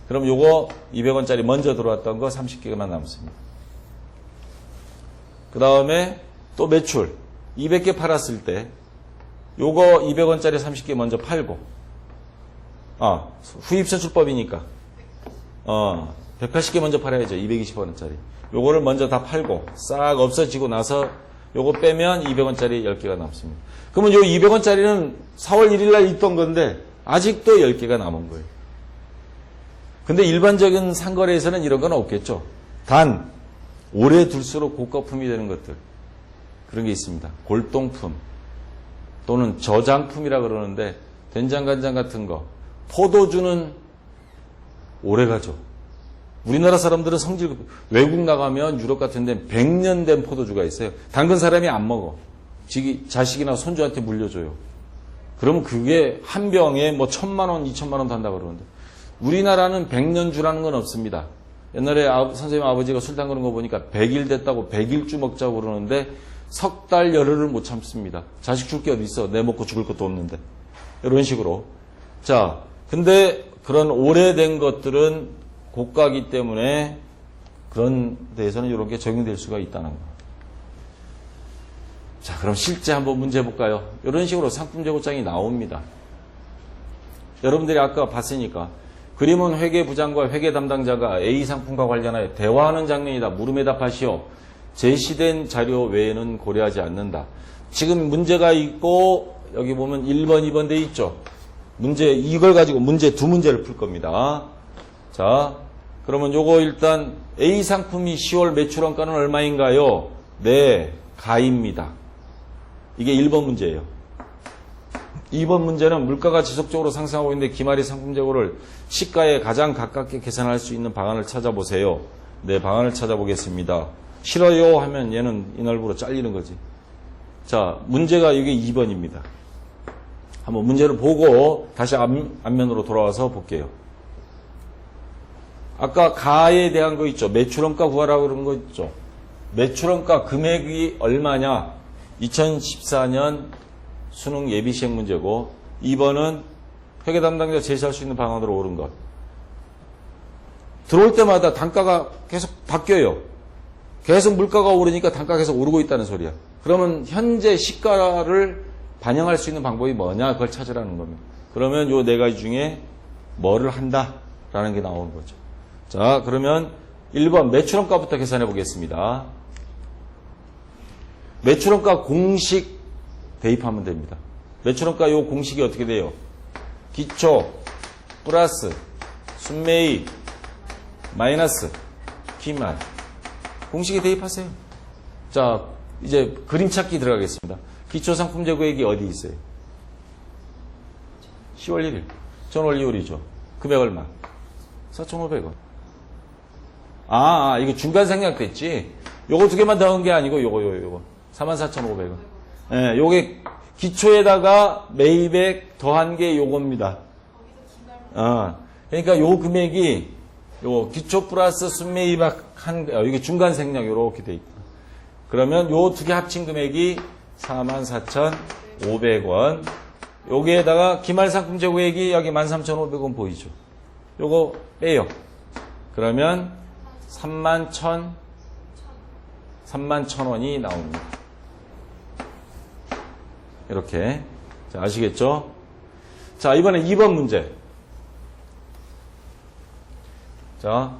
그럼 요거 200원짜리 먼저 들어왔던 거 30개만 남습니다. 그 다음에 또 매출 200개 팔았을 때 요거 200원짜리 30개 먼저 팔고 후입선출법이니까 180개 먼저 팔아야죠. 220원짜리. 요거를 먼저 다 팔고 싹 없어지고 나서 요거 빼면 200원짜리 10개가 남습니다. 그러면 요 200원짜리는 4월 1일 날 있던 건데 아직도 10개가 남은 거예요. 근데 일반적인 상거래에서는 이런 건 없겠죠. 단 오래 둘수록 고가품이 되는 것들 그런 게 있습니다. 골동품 또는 저장품이라 그러는데 된장간장 같은 거 포도주는 오래 가죠. 우리나라 사람들은 성질 외국 나가면 유럽 같은 데 100년 된 포도주가 있어요. 담근 사람이 안 먹어. 자식이나 손주한테 물려줘요. 그러면 그게 한 병에 뭐 1,000만 원, 2,000만 원도 한다고 그러는데 우리나라는 100년주라는 건 없습니다. 옛날에 선생님 아버지가 술 담그는 거 보니까 100일 됐다고 100일주 먹자고 그러는데 석 달 열흘을 못 참습니다. 자식 줄 게 어디 있어. 내 먹고 죽을 것도 없는데. 이런 식으로. 자, 근데 그런 오래된 것들은 고가기 때문에 그런 데에서는 이렇게 적용될 수가 있다는 거. 자, 그럼 실제 한번 문제 볼까요? 이런 식으로 상품 재고장이 나옵니다. 여러분들이 아까 봤으니까 그림은 회계부장과 회계 담당자가 A 상품과 관련하여 대화하는 장면이다. 물음에 답하시오. 제시된 자료 외에는 고려하지 않는다. 지금 문제가 있고 여기 보면 1번, 2번 돼 있죠. 문제 이걸 가지고 두 문제를 풀 겁니다. 자, 그러면 요거 일단 A 상품이 10월 매출원가는 얼마인가요? 네, 가입니다. 이게 1번 문제예요. 2번 문제는 물가가 지속적으로 상승하고 있는데 기말이 상품 재고를 시가에 가장 가깝게 계산할 수 있는 방안을 찾아보세요. 네, 방안을 찾아보겠습니다. 싫어요 하면 얘는 이날부로 잘리는 거지. 자, 문제가 이게 2번입니다. 한번 문제를 보고 다시 앞면으로 돌아와서 볼게요. 아까 가에 대한 거 있죠. 매출원가 구하라고 그런 거 있죠. 매출원가 금액이 얼마냐? 2014년 수능 예비시행 문제고 2번은 회계 담당자 제시할 수 있는 방안으로 옳은 것. 들어올 때마다 단가가 계속 바뀌어요. 계속 물가가 오르니까 단가가 계속 오르고 있다는 소리야. 그러면 현재 시가를 반영할 수 있는 방법이 뭐냐? 그걸 찾으라는 겁니다. 그러면 요 네 가지 중에 뭐를 한다? 라는 게 나오는 거죠. 자, 그러면 1번 매출원가부터 계산해 보겠습니다. 매출원가 공식 대입하면 됩니다. 매출원가 요 공식이 어떻게 돼요? 기초 플러스 순매입 마이너스 기말. 공식에 대입하세요. 자, 이제 그림 찾기 들어가겠습니다. 기초상품 재고액이 어디 있어요? 10월 1일. 전월 2월이죠. 금액 얼마? 4,500원. 이거 중간 생략됐지? 요거 두 개만 더한 게 아니고 요거. 44,500원. 예, 요게 기초에다가 매입액 더한 게 요겁니다. 그러니까 요 금액이 요 기초 플러스 순매입액 이게 중간 생략 요렇게 돼 있다. 그러면 요 두 개 합친 금액이 44,500원. 여기에다가 기말상품 재고액이 여기 13,500원 보이죠? 요거 빼요. 그러면 31,000원이 나옵니다. 이렇게. 자, 아시겠죠? 자, 이번에 2번 문제. 자,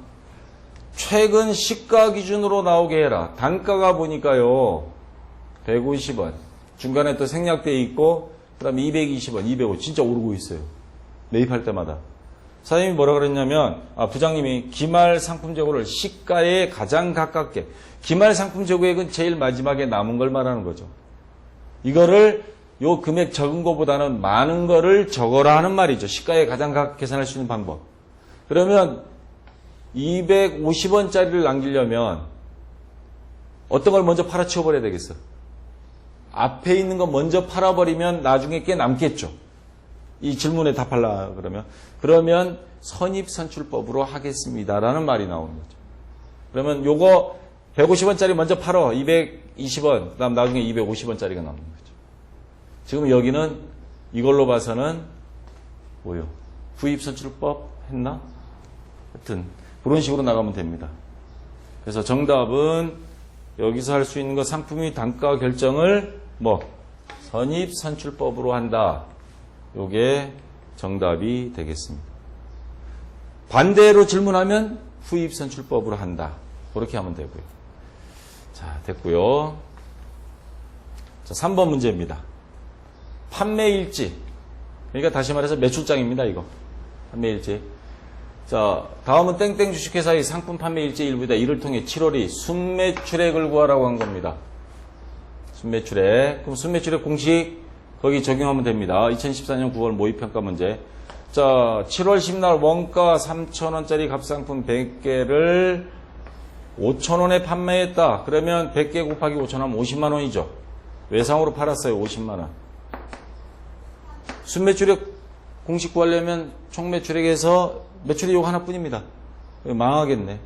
최근 시가 기준으로 나오게 해라. 단가가 보니까요, 150원. 중간에 또 생략되어 있고, 그 다음에 220원, 205원. 진짜 오르고 있어요. 매입할 때마다. 사장님이 뭐라 그랬냐면, 부장님이 기말 상품 재고를 시가에 가장 가깝게, 기말 상품 재고액은 제일 마지막에 남은 걸 말하는 거죠. 이거를 요 금액 적은 것보다는 많은 거를 적어라 하는 말이죠. 시가에 가장 가깝게 계산할 수 있는 방법. 그러면 250원짜리를 남기려면 어떤 걸 먼저 팔아치워버려야 되겠어? 앞에 있는 거 먼저 팔아버리면 나중에 꽤 남겠죠. 이 질문에 답하려 그러면 선입선출법으로 하겠습니다라는 말이 나오는 거죠. 그러면 요거 150원짜리 먼저 팔어. 220원. 그다음 나중에 250원짜리가 나오는 거죠. 지금 여기는 이걸로 봐서는 뭐요? 후입선출법 했나? 하여튼 그런 식으로 나가면 됩니다. 그래서 정답은 여기서 할 수 있는 거 상품의 단가 결정을 선입선출법으로 한다. 요게 정답이 되겠습니다. 반대로 질문하면 후입선출법으로 한다. 그렇게 하면 되고요. 자, 됐고요. 자, 3번 문제입니다. 판매일지. 그러니까 다시 말해서 매출장입니다, 이거. 판매일지. 자, 다음은 땡땡 주식회사의 상품 판매일지 일부다. 이를 통해 7월이 순매출액을 구하라고 한 겁니다. 순매출액. 그럼 순매출액 공식 거기 적용하면 됩니다. 2014년 9월 모의평가 문제. 자, 7월 10날 원가 3,000원짜리 값상품 100개를 5,000원에 판매했다. 그러면 100개 곱하기 5,000원 하면 50만 원이죠. 외상으로 팔았어요. 50만 원. 순매출액 공식 구하려면 총매출액에서 매출이 요거 하나뿐입니다. 망하겠네.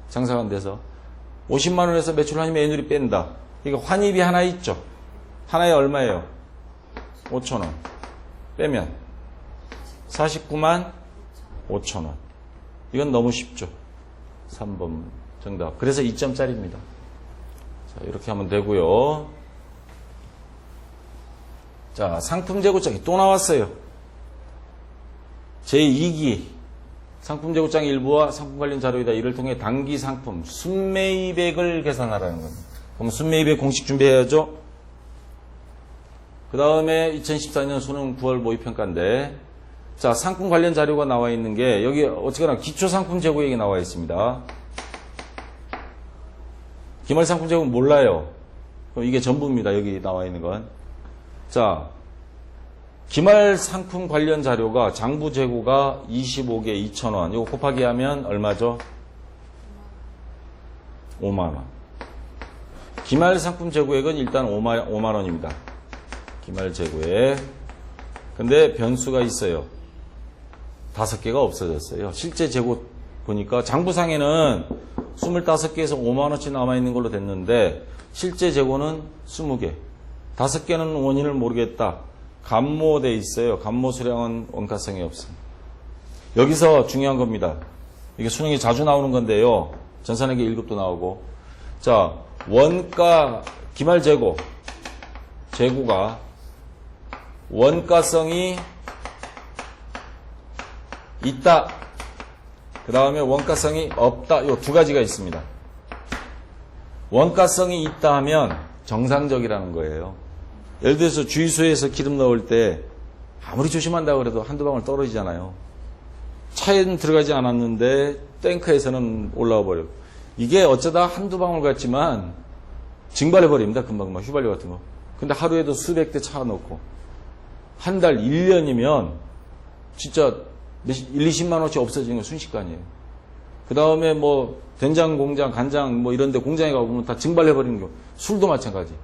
장사가 안 돼서. 50만 원에서 매출 환입 매율이 뺀다. 그러니까 환입이 하나 있죠. 하나에 얼마예요? 5,000원. 빼면 49만 5,000원. 이건 너무 쉽죠. 3번 정답. 그래서 2점짜리입니다. 자, 이렇게 하면 되고요. 자, 상품 재고장이 또 나왔어요. 제2기 상품 재고장 일부와 상품 관련 자료이다. 이를 통해 당기 상품 순매입액을 계산하라는 겁니다. 그럼 순매입액 공식 준비해야죠. 그 다음에 2014년 수능 9월 모의평가인데, 자, 상품 관련 자료가 나와 있는 게 여기 어쨌거나 기초상품 재고액이 나와 있습니다. 기말상품 재고는 몰라요. 그럼 이게 전부입니다. 여기 나와 있는 건. 자, 기말상품 관련 자료가 장부 재고가 25개 2,000원. 이거 곱하기 하면 얼마죠? 5만 원. 기말상품 재고액은 일단 5만 원입니다. 기말 재고액. 근데 변수가 있어요. 5개가 없어졌어요. 실제 재고 보니까 장부상에는 25개에서 5만 원치 남아있는 걸로 됐는데 실제 재고는 20개. 5개는 원인을 모르겠다. 감모돼 있어요. 감모 수량은 원가성이 없습니다. 여기서 중요한 겁니다. 이게 수능에 자주 나오는 건데요. 전산회계 1급도 나오고. 자, 원가 기말 재고가 원가성이 있다. 그 다음에 원가성이 없다. 요 두 가지가 있습니다. 원가성이 있다 하면 정상적이라는 거예요. 예를 들어서 주유소에서 기름 넣을 때 아무리 조심한다고 해도 한두 방울 떨어지잖아요. 차에는 들어가지 않았는데 탱크에서는 올라와 버려요. 이게 어쩌다 한두 방울 같지만 증발해버립니다. 금방 막 휘발유 같은 거. 근데 하루에도 수백 대 차 넣고 한 달, 1년이면 진짜 1, 20만 원어치 없어지는 건 순식간이에요. 그 다음에 뭐 된장 공장, 간장 뭐 이런 데 공장에 가보면 다 증발해버리는 거. 술도 마찬가지.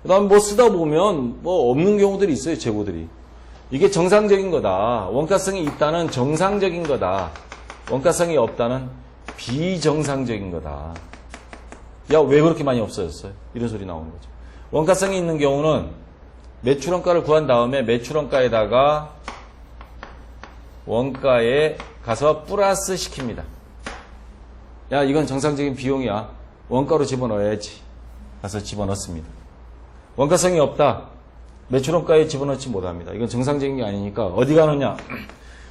그 다음에 뭐 쓰다 보면 뭐 없는 경우들이 있어요. 재고들이. 이게 정상적인 거다. 원가성이 있다는 정상적인 거다. 원가성이 없다는 비정상적인 거다. 야, 왜 그렇게 많이 없어졌어요? 이런 소리 나오는 거죠. 원가성이 있는 경우는 매출원가를 구한 다음에 매출원가에다가 원가에 가서 플러스 시킵니다. 야, 이건 정상적인 비용이야. 원가로 집어넣어야지. 가서 집어넣습니다. 원가성이 없다. 매출원가에 집어넣지 못합니다. 이건 정상적인 게 아니니까 어디 가느냐.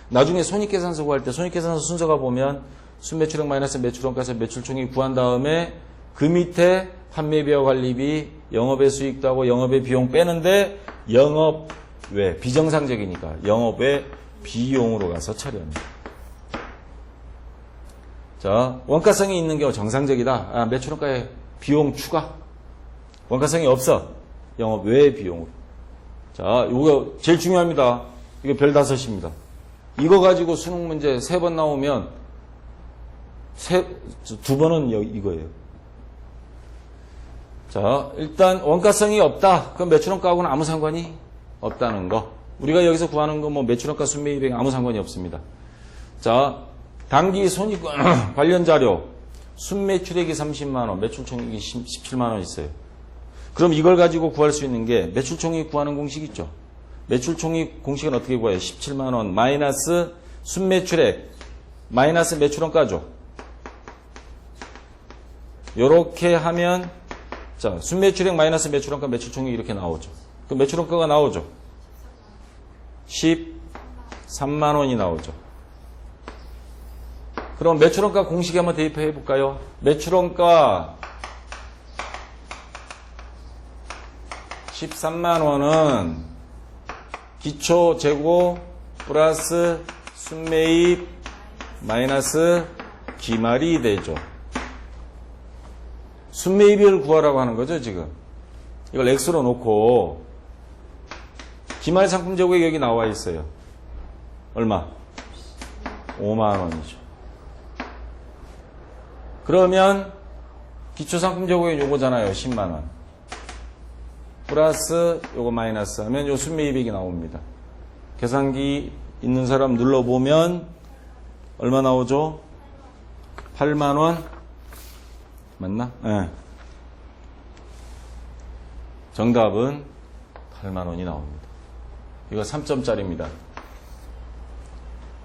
나중에 손익계산서 구할 때 손익계산서 순서가 보면 순매출액 마이너스 매출원가에서 매출총액 구한 다음에 그 밑에 판매비와 관리비, 영업의 수익도 하고 영업의 비용 빼는데 영업 외 비정상적이니까 영업 외 비용으로 가서 처리합니다. 자, 원가성이 있는 경우 정상적이다. 아, 매출원가에 비용 추가. 원가성이 없어. 영업 외 비용으로. 자, 이거 제일 중요합니다. 이거 별 5입니다. 이거 가지고 수능 문제 3번 나오면 2번은 이거예요. 자, 일단 원가성이 없다. 그럼 매출원가하고는 아무 상관이 없다는 거. 우리가 여기서 구하는 거 뭐 매출원가 순매입액 아무 상관이 없습니다. 자, 당기 손익 관련 자료. 순매출액이 30만 원, 매출총액이 17만 원 있어요. 그럼 이걸 가지고 구할 수 있는 게 매출총액 구하는 공식 있죠. 매출총액 공식은 어떻게 구해요? 17만 원 마이너스 순매출액 마이너스 매출원가죠. 요렇게 하면 자, 순매출액 마이너스 매출원가 매출총액 이렇게 나오죠. 그럼 매출원가가 나오죠. 13만 원이 나오죠. 그럼 매출원가 공식에 한번 대입해 볼까요? 매출원가 13만 원은 기초 재고 플러스 순매입 마이너스 기말이 되죠. 순매입을 구하라고 하는 거죠, 지금. 이걸 X로 놓고 기말 상품 재고액 여기 나와 있어요. 얼마? 5만 원이죠. 그러면 기초 상품 재고액 요거잖아요. 10만 원. 플러스 요거 마이너스 하면 요 순매입액이 나옵니다. 계산기 있는 사람 눌러보면 얼마 나오죠? 8만 원. 맞나? 네. 정답은 8만 원이 나옵니다. 이거 3점짜리입니다.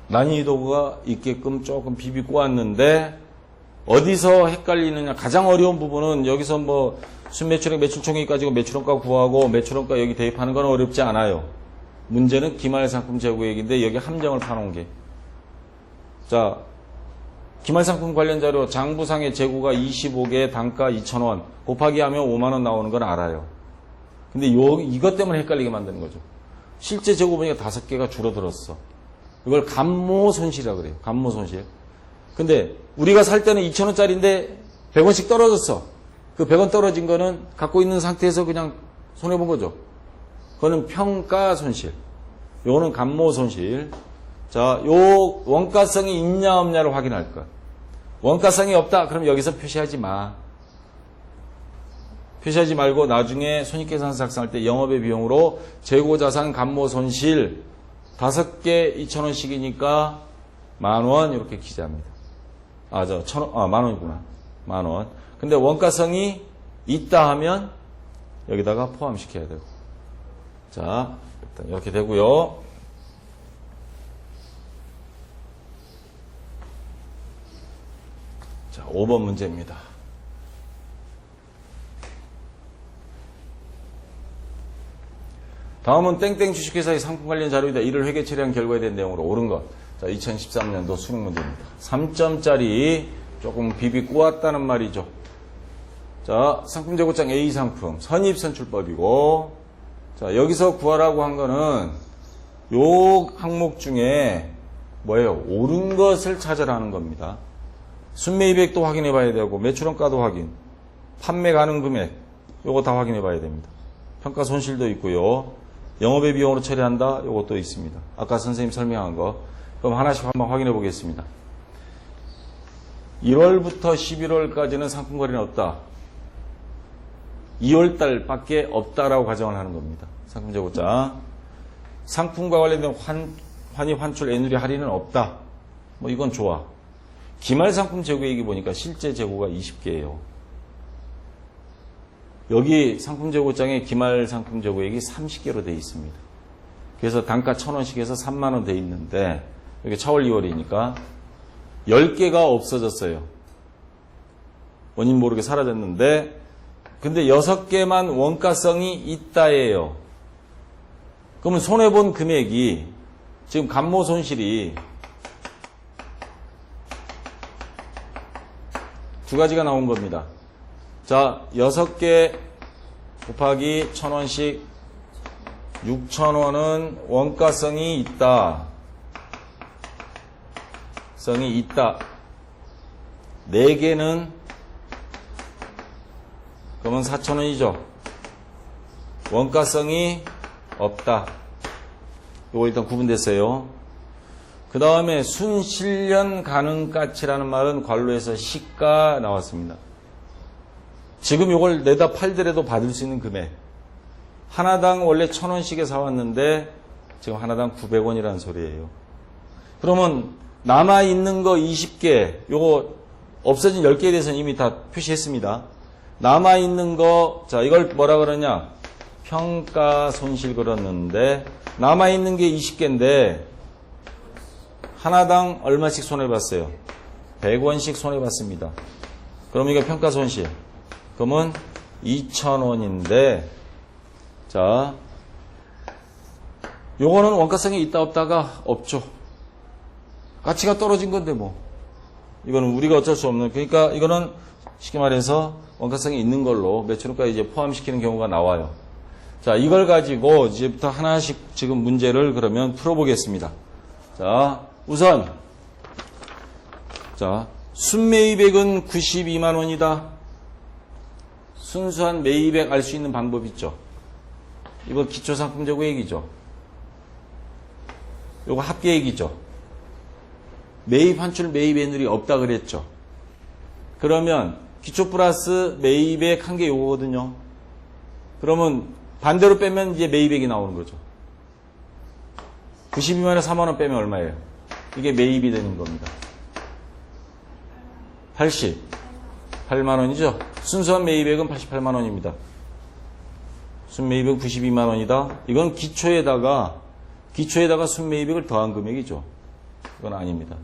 난이도가 있게끔 조금 비비고 왔는데 어디서 헷갈리느냐. 가장 어려운 부분은 여기서 뭐 순매출액 매출총액 가지고 매출원가 구하고 매출원가 여기 대입하는 건 어렵지 않아요. 문제는 기말상품 재고액인데 여기 함정을 파놓은 게. 자, 기말상품 관련 자료 장부상의 재고가 25개 단가 2,000원 곱하기 하면 5만 원 나오는 건 알아요. 근데 이것 때문에 헷갈리게 만드는 거죠. 실제 재고 보니까 5개가 줄어들었어. 이걸 감모손실이라고 그래요. 감모손실. 근데 우리가 살 때는 2,000원짜리인데 100원씩 떨어졌어. 그 100원 떨어진 거는 갖고 있는 상태에서 그냥 손해본 거죠. 그거는 평가손실. 요거는 감모손실. 자, 요 원가성이 있냐 없냐를 확인할 것. 원가성이 없다. 그럼 여기서 표시하지 마. 표시하지 말고 나중에 손익계산서 작성할 때 영업의 비용으로 재고자산 감모손실 5개 2,000원씩이니까 10,000원 이렇게 기재합니다. 만 원이구나. 10,000원. 근데 원가성이 있다 하면 여기다가 포함시켜야 되고. 자, 일단 이렇게 되고요. 자, 5번 문제입니다. 다음은 땡땡 주식회사의 상품 관련 자료이다. 이를 회계 처리한 결과에 대한 내용으로 옳은 것. 자, 2013년도 수능 문제입니다. 3점짜리 조금 비비 꼬았다는 말이죠. 자, 상품 재고장 A 상품 선입선출법이고, 자, 여기서 구하라고 한 거는 요 항목 중에 뭐예요? 옳은 것을 찾으라는 겁니다. 순매입액도 확인해 봐야 되고, 매출원가도 확인, 판매 가능 금액, 요거 다 확인해 봐야 됩니다. 평가 손실도 있고요. 영업의 비용으로 처리한다, 요것도 있습니다. 아까 선생님 설명한 거. 그럼 하나씩 한번 확인해 보겠습니다. 1월부터 11월까지는 상품 거래는 없다. 2월달 밖에 없다라고 가정을 하는 겁니다. 상품 재고장. 상품과 관련된 환입, 환출, 애누리 할인은 없다. 뭐 이건 좋아. 기말 상품 재고액이 보니까 실제 재고가 20개예요. 여기 상품 재고장에 기말 상품 재고액이 30개로 되어 있습니다. 그래서 단가 1,000원씩 해서 3만 원 되어 있는데, 이게 차월 2월이니까 10개가 없어졌어요. 원인 모르게 사라졌는데, 근데 6개만 원가성이 있다예요. 그러면 손해본 금액이 지금 감모 손실이 두 가지가 나온 겁니다. 자, 6개 곱하기 1,000원씩 6,000원은 원가성이 있다. 성이 있다. 4개는 그러면 4,000원이죠. 원가성이 없다. 이거 일단 구분됐어요. 그 다음에 순실현 가능가치라는 말은 관로에서 시가 나왔습니다. 지금 이걸 내다 팔더라도 받을 수 있는 금액. 하나당 원래 1,000원씩에 사왔는데 지금 하나당 900원이라는 소리예요. 그러면 남아있는 거 20개, 요거 없어진 10개에 대해서는 이미 다 표시했습니다. 남아있는 거, 자, 이걸 뭐라 그러냐? 평가 손실 그렸는데, 남아있는 게 20개인데, 하나당 얼마씩 손해봤어요? 100원씩 손해봤습니다. 그럼 이거 평가 손실. 그러면 2,000원인데, 자, 요거는 원가성이 있다 없다가 없죠. 가치가 떨어진 건데 뭐. 이거는 우리가 어쩔 수 없는, 그러니까 이거는 쉽게 말해서 원가성이 있는 걸로 매출원가에 이제 포함시키는 경우가 나와요. 자, 이걸 가지고 이제부터 하나씩 지금 문제를 그러면 풀어보겠습니다. 자, 우선, 자, 순매입액은 92만 원이다. 순수한 매입액 알 수 있는 방법 있죠. 이거 기초상품 재고액이죠. 이거 합계액이죠. 매입 환출 매입 애누리 없다 그랬죠. 그러면 기초 플러스 매입액 한 개 요거거든요. 그러면 반대로 빼면 이제 매입액이 나오는 거죠. 92만원에 4만원 빼면 얼마예요? 이게 매입이 되는 겁니다. 88만원이죠. 순수한 매입액은 88만원입니다. 순매입액 92만원이다. 이건 기초에다가 순매입액을 더한 금액이죠. 이건 아닙니다.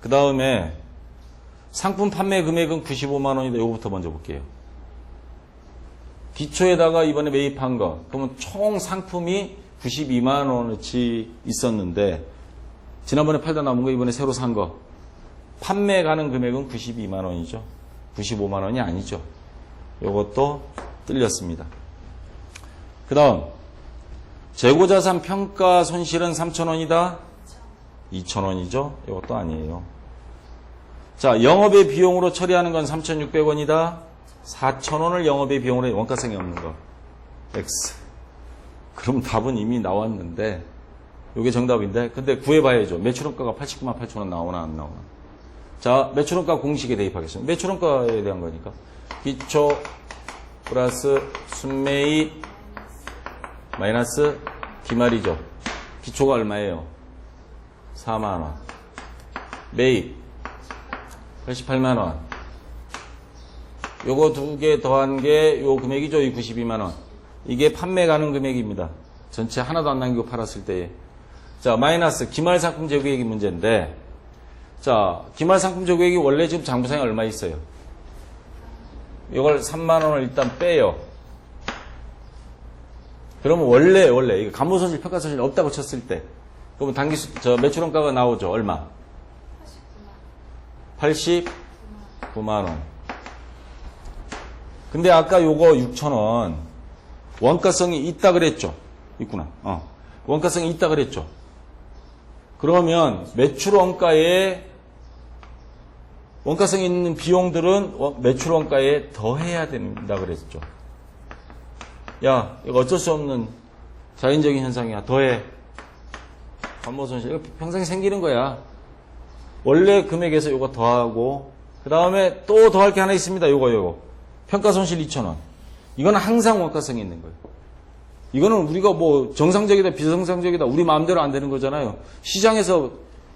그 다음에 상품 판매 금액은 95만원이다. 이거부터 먼저 볼게요. 기초에다가 이번에 매입한 거, 그러면 총 상품이 92만원어치 있었는데, 지난번에 팔다 남은 거 이번에 새로 산 거, 판매 가는 금액은 92만원이죠. 95만원이 아니죠. 이것도 틀렸습니다. 그 다음, 재고자산 평가 손실은 3,000원이다. 2,000원이죠. 이것도 아니에요. 자, 영업의 비용으로 처리하는 건 3,600원이다. 4,000원을 영업의 비용으로 원가성이 없는 거. X. 그럼 답은 이미 나왔는데, 이게 정답인데, 근데 구해봐야죠. 매출원가가 89만 8천원 나오나 안 나오나. 자, 매출원가 공식에 대입하겠습니다. 매출원가에 대한 거니까. 기초 플러스 순매입 마이너스 기말이죠. 기초가 얼마예요? 4만원. 매입 88만원. 요거 두 개 더한 게 요 금액이죠. 이 92만원. 이게 판매 가능 금액입니다. 전체 하나도 안 남기고 팔았을 때에. 자, 마이너스 기말 상품 재고액이 문제인데, 자, 기말 상품 재고액이 원래 지금 장부상에 얼마 있어요? 이걸 3만원을 일단 빼요. 그러면 원래 이거 감모손실 평가손실 없다고 쳤을 때 그러면 매출원가가 나오죠. 얼마? 89만원. 근데 아까 요거 6,000원 원가성이 있다 그랬죠? 있구나. 원가성이 있다 그랬죠? 그러면 매출원가에 원가성이 있는 비용들은 매출원가에 더해야 된다 그랬죠? 야, 이거 어쩔 수 없는 자연적인 현상이야. 더해. 감모손실. 이거 평생 생기는 거야. 원래 금액에서 요거 더하고, 그 다음에 또 더할 게 하나 있습니다. 요거. 평가손실 2,000원. 이거는 항상 원가성이 있는 거예요. 이거는 우리가 뭐 정상적이다, 비정상적이다, 우리 마음대로 안 되는 거잖아요. 시장에서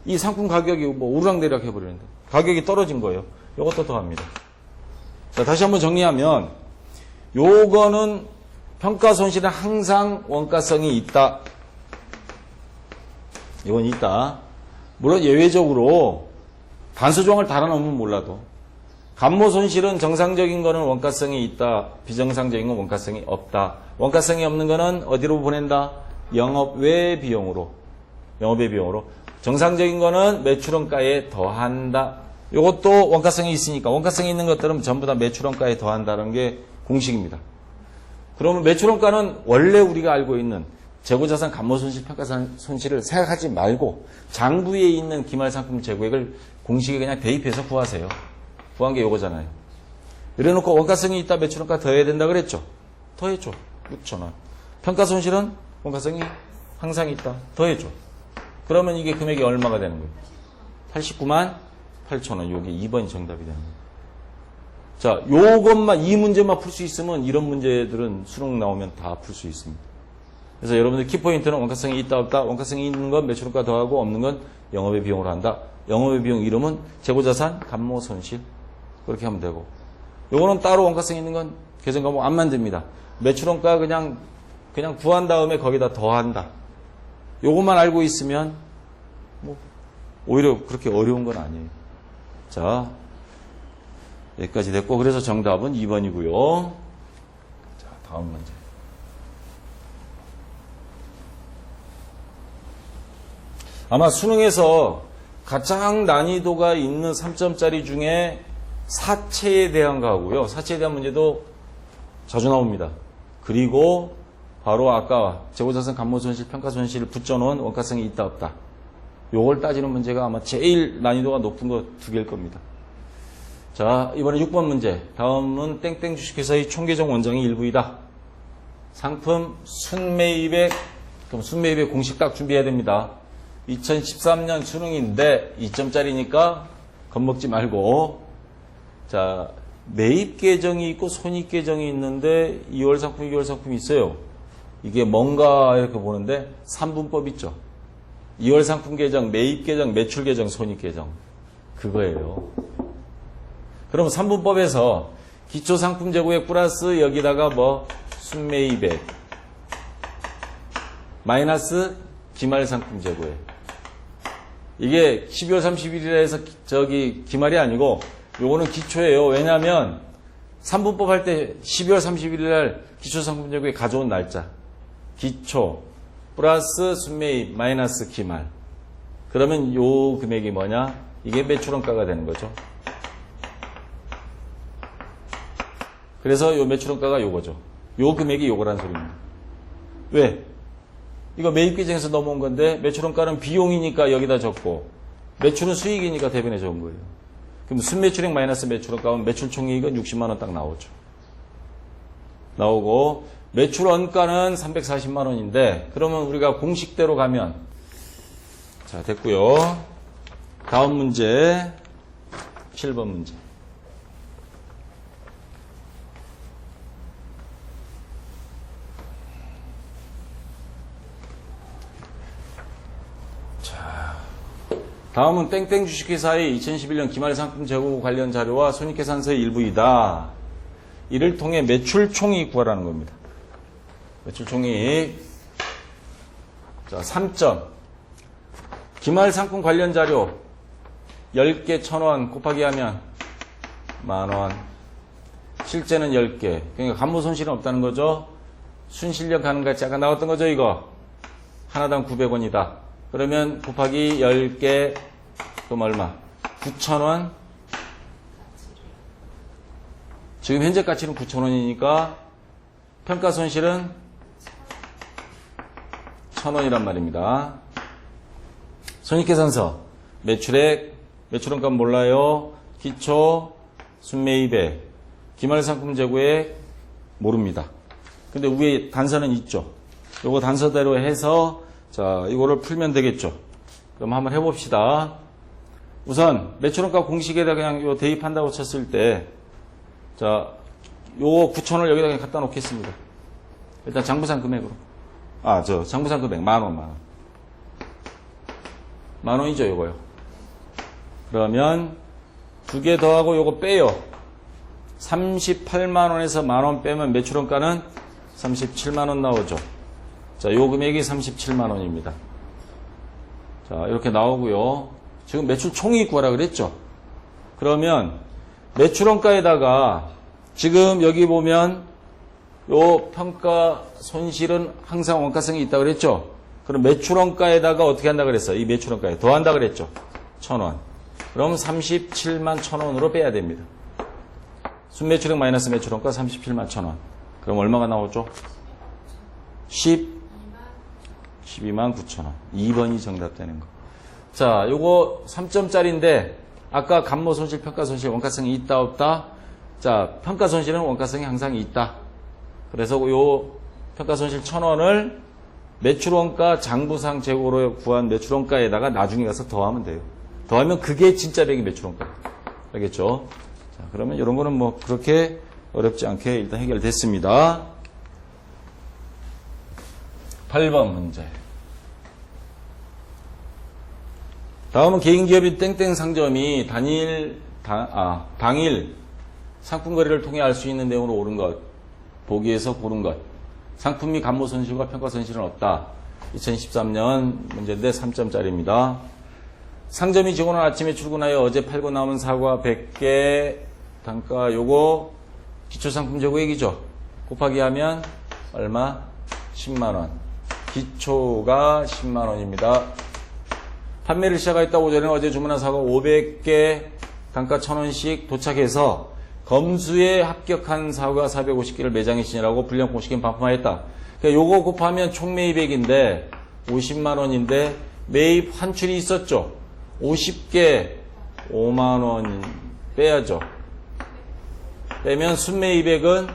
이 상품 가격이 뭐 오르락내리락 해버리는데. 가격이 떨어진 거예요. 요것도 더합니다. 자, 다시 한번 정리하면, 요거는 평가손실은 항상 원가성이 있다. 이건 있다. 물론 예외적으로 단수조항을 달아놓으면 몰라도 감모손실은 정상적인 거는 원가성이 있다. 비정상적인 건 원가성이 없다. 원가성이 없는 거는 어디로 보낸다? 영업외 비용으로. 영업외 비용으로. 정상적인 거는 매출원가에 더한다. 이것도 원가성이 있으니까 원가성이 있는 것들은 전부 다 매출원가에 더한다는 게 공식입니다. 그러면 매출원가는 원래 우리가 알고 있는 재고자산 감모손실 평가손실을 생각하지 말고 장부에 있는 기말상품 재고액을 공식에 그냥 대입해서 구하세요. 구한 게 요거잖아요. 이래놓고 원가성이 있다 매출원가 더해야 된다 그랬죠. 더해줘. 6,000원. 평가손실은 원가성이 항상 있다. 더해줘. 그러면 이게 금액이 얼마가 되는 거예요? 89만 8,000원. 요게 2번이 정답이 되는 거예요. 자, 요것만 이 문제만 풀 수 있으면 이런 문제들은 수능 나오면 다 풀 수 있습니다. 그래서 여러분들 키포인트는 원가성이 있다 없다. 원가성이 있는 건 매출원가 더하고 없는 건 영업의 비용으로 한다. 영업의 비용 이름은 재고자산 감모손실. 그렇게 하면 되고. 요거는 따로 원가성 있는 건 계정 과목 안 만듭니다. 매출원가 그냥 구한 다음에 거기다 더한다. 요것만 알고 있으면 뭐 오히려 그렇게 어려운 건 아니에요. 자, 여기까지 됐고 그래서 정답은 2번이고요. 자, 다음 문제. 아마 수능에서 가장 난이도가 있는 3점짜리 중에 사채에 대한 거하고요. 사채에 대한 문제도 자주 나옵니다. 그리고 바로 아까 재고자산 감모손실 평가손실을 붙여놓은 원가성이 있다 없다. 요걸 따지는 문제가 아마 제일 난이도가 높은 거 2개일 겁니다. 자, 이번에 6번 문제. 다음은 땡땡 주식회사의 총계정 원장이 일부이다. 상품 순매입액. 그럼 순매입액 공식 딱 준비해야 됩니다. 2013년 수능인데 2점짜리니까 겁먹지 말고. 자, 매입 계정이 있고 손익 계정이 있는데 2월 상품, 2월 상품이 있어요. 이게 뭔가 이렇게 보는데 3분법 있죠. 2월 상품 계정, 매입 계정, 매출 계정, 손익 계정. 그거예요. 그럼 3분법에서 기초 상품 재고액 플러스 여기다가 뭐 순매입액 마이너스 기말 상품 재고액. 이게 12월 31일에 해서 기말이 아니고 요거는 기초예요. 왜냐하면 3분법 할 때 12월 31일 날 기초 상품 재고액 가져온 날짜. 기초 플러스 순매입 마이너스 기말. 그러면 요 금액이 뭐냐? 이게 매출원가가 되는 거죠. 그래서 요 매출원가가 요거죠. 요 금액이 요거란 소리입니다. 왜? 이거 매입 계정에서 넘어온 건데 매출원가는 비용이니까 여기다 적고 매출은 수익이니까 대변에 적은 거예요. 그럼 순매출액 마이너스 매출원가면 매출총이익은 60만 원 딱 나오죠. 나오고 매출원가는 340만 원인데 그러면 우리가 공식대로 가면 자 됐고요. 다음 문제 7번 문제. 다음은 땡땡 주식회사의 2011년 기말 상품 재고 관련 자료와 손익계산서의 일부이다. 이를 통해 매출총이익 구하라는 겁니다. 매출총이익. 자, 3점. 기말 상품 관련 자료 10개 1,000원 곱하기 하면 만원. 실제는 10개. 그러니까 감모손실은 없다는 거죠. 순실력 가는 같이 아까 나왔던 거죠, 이거. 하나당 900원이다. 그러면 곱하기 10개, 그럼 얼마? 9,000원. 지금 현재 가치는 9,000원이니까 평가 손실은 1,000원이란 말입니다. 손익계산서, 매출액, 매출원가 몰라요. 기초, 순매입액, 기말상품 재고액 모릅니다. 근데 위에 단서는 있죠. 요거 단서대로 해서 자 이거를 풀면 되겠죠. 그럼 한번 해봅시다. 우선 매출원가 공식에다 그냥 요 대입한다고 쳤을 때 자 요거 9,000원을 여기다 그냥 갖다 놓겠습니다. 일단 장부상 금액으로. 장부상 금액 만원. 만원이죠, 요거요. 그러면 두 개 더하고 요거 빼요. 38만원에서 만원 빼면 매출원가는 37만원 나오죠. 자, 요 금액이 37만원입니다. 자, 이렇게 나오고요. 지금 매출 총이익 구하라 그랬죠? 그러면 매출원가에다가 지금 여기 보면 요 평가 손실은 항상 원가성이 있다고 그랬죠? 그럼 매출원가에다가 어떻게 한다 그랬어요? 이 매출원가에 더한다 그랬죠? 1,000원. 그럼 37만 1,000원으로 빼야 됩니다. 순매출액 마이너스 매출원가 37만 1,000원. 그럼 얼마가 나오죠? 12만 9,000원. 2번이 정답 되는 거. 자, 요거 3점짜리인데 아까 감모 손실, 평가 손실 원가성이 있다 없다? 자, 평가 손실은 원가성이 항상 있다. 그래서 요 평가 손실 1,000원을 매출원가 장부상 재고로 구한 매출원가에다가 나중에 가서 더하면 돼요. 더하면 그게 진짜 백이 매출원가. 알겠죠? 자, 그러면 이런 거는 뭐 그렇게 어렵지 않게 일단 해결됐습니다. 8번 문제. 다음은 개인기업인 땡땡 상점이 당일 상품 거래를 통해 알 수 있는 내용으로 옳은 것, 보기에서 고른 것. 상품 및 감모 손실과 평가 손실은 없다. 2013년 문제인데 3점짜리입니다. 상점이 직원은 아침에 출근하여 어제 팔고 남은 사과 100개 단가 요거 기초상품 재고액이죠. 곱하기 하면 얼마? 10만원. 기초가 10만원입니다. 판매를 시작하였다. 오전에 어제 주문한 사과 500개 단가 1,000원씩 도착해서 검수에 합격한 사과 450개를 매장에 진열하고 불량 공식엔 반품하였다. 그러니까 요거 곱하면 총 매입액인데 50만원인데 매입 환출이 있었죠. 50개 5만원 빼야죠. 빼면 순매입액은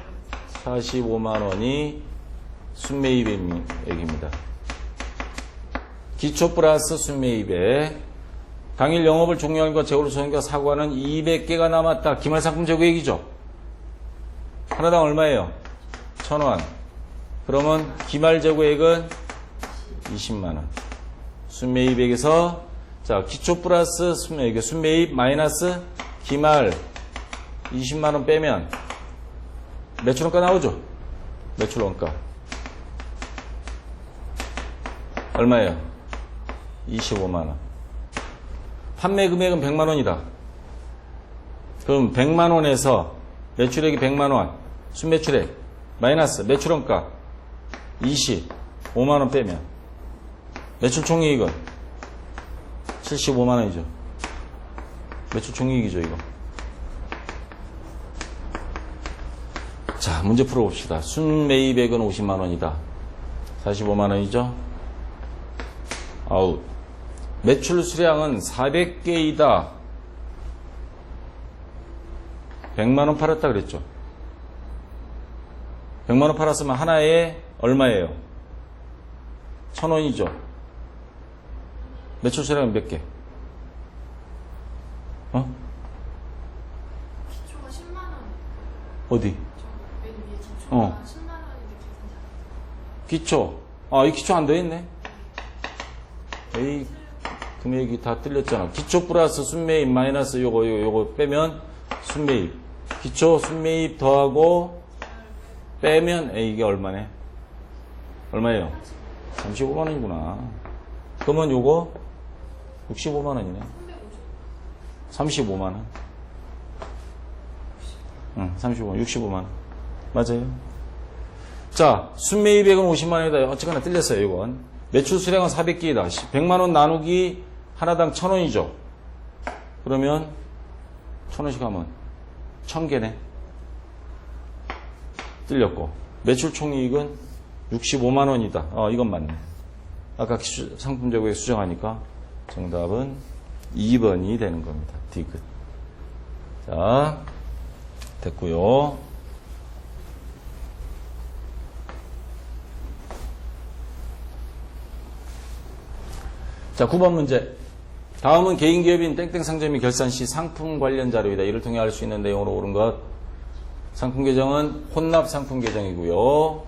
45만원이 순매입액입니다. 기초 플러스 순매입액. 당일 영업을 종료한 것 재고를 소진과 사과는 200개가 남았다. 기말상품 재고액이죠. 하나당 얼마예요? 1,000원. 그러면 기말 재고액은 20만원. 순매입액에서 자 기초 플러스 순매입, 순매입 마이너스 기말 20만원 빼면 매출원가 나오죠? 매출원가 얼마예요? 25만원. 판매 금액은 100만원이다. 그럼 100만원에서 매출액이 100만원, 순매출액, 마이너스 매출원가 25만원 빼면 매출 총이익은 75만원이죠. 매출 총이익이죠, 이거. 자, 문제 풀어봅시다. 순매입액은 50만원이다. 45만원이죠. 아웃. 매출 수량은 400개이다. 100만원 팔았다 그랬죠. 100만원 팔았으면 하나에 얼마예요? 1,000원이죠. 매출 수량은 몇 개? 기초가 10만원. 어디? 맨 위에 기초가 10만원인데 기초. 이 기초 안 더했네. 에이, 금액이 다 틀렸잖아. 기초 플러스 순매입 마이너스 요거 빼면 순매입. 기초 순매입 더하고 빼면 이게 얼마네? 얼마예요? 35만원이구나. 그러면 요거 65만원이네. 35만원. 응, 35만원. 65만원. 맞아요. 자, 순매입액은 50만원이다. 어쨌거나 틀렸어요, 이건. 매출 수량은 400개이다. 100만원 나누기 하나당 1000원이죠. 그러면 1000원씩 하면 1000개네. 틀렸고. 매출 총이익은 65만원이다. 이건 맞네. 아까 상품 재고액 수정하니까 정답은 2번이 되는 겁니다. 디귿. 자, 됐고요. 자, 9번 문제. 다음은 개인기업인 땡땡 상점이 결산 시 상품 관련 자료이다. 이를 통해 알 수 있는 내용으로 옳은 것. 상품 계정은 혼납 상품 계정이고요.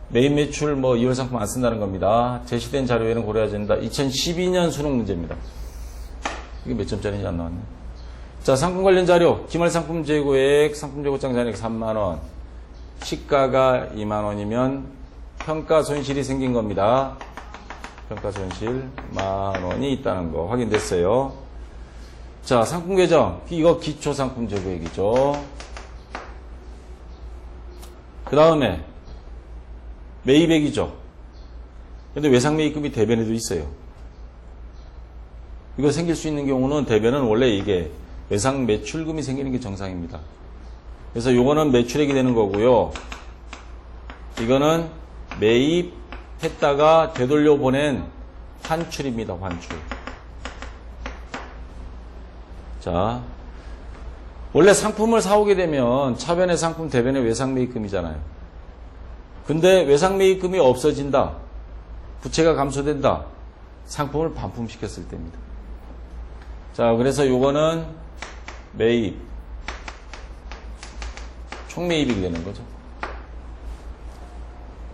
메인 매출 2월 상품 안 쓴다는 겁니다. 제시된 자료에는 고려하지 된다. 2012년 수능 문제입니다. 이게 몇 점짜리인지 안 나왔네. 자, 상품 관련 자료. 기말 상품 재고액, 상품 재고장 잔액 3만원. 시가가 2만원이면 평가 손실이 생긴 겁니다. 평가 손실 만원이 있다는 거 확인됐어요. 자, 상품 계정. 이거 기초 상품 재고액이죠. 그 다음에 매입액이죠. 근데 외상 매입금이 대변에도 있어요. 이거 생길 수 있는 경우는 대변은 원래 이게 외상 매출금이 생기는 게 정상입니다. 그래서 요거는 매출액이 되는 거고요. 이거는 매입했다가 되돌려 보낸 환출입니다. 환출. 자, 원래 상품을 사오게 되면 차변의 상품, 대변의 외상 매입금이잖아요. 근데 외상 매입금이 없어진다. 부채가 감소된다. 상품을 반품시켰을 때입니다. 자, 그래서 요거는 매입, 총매입이 되는 거죠.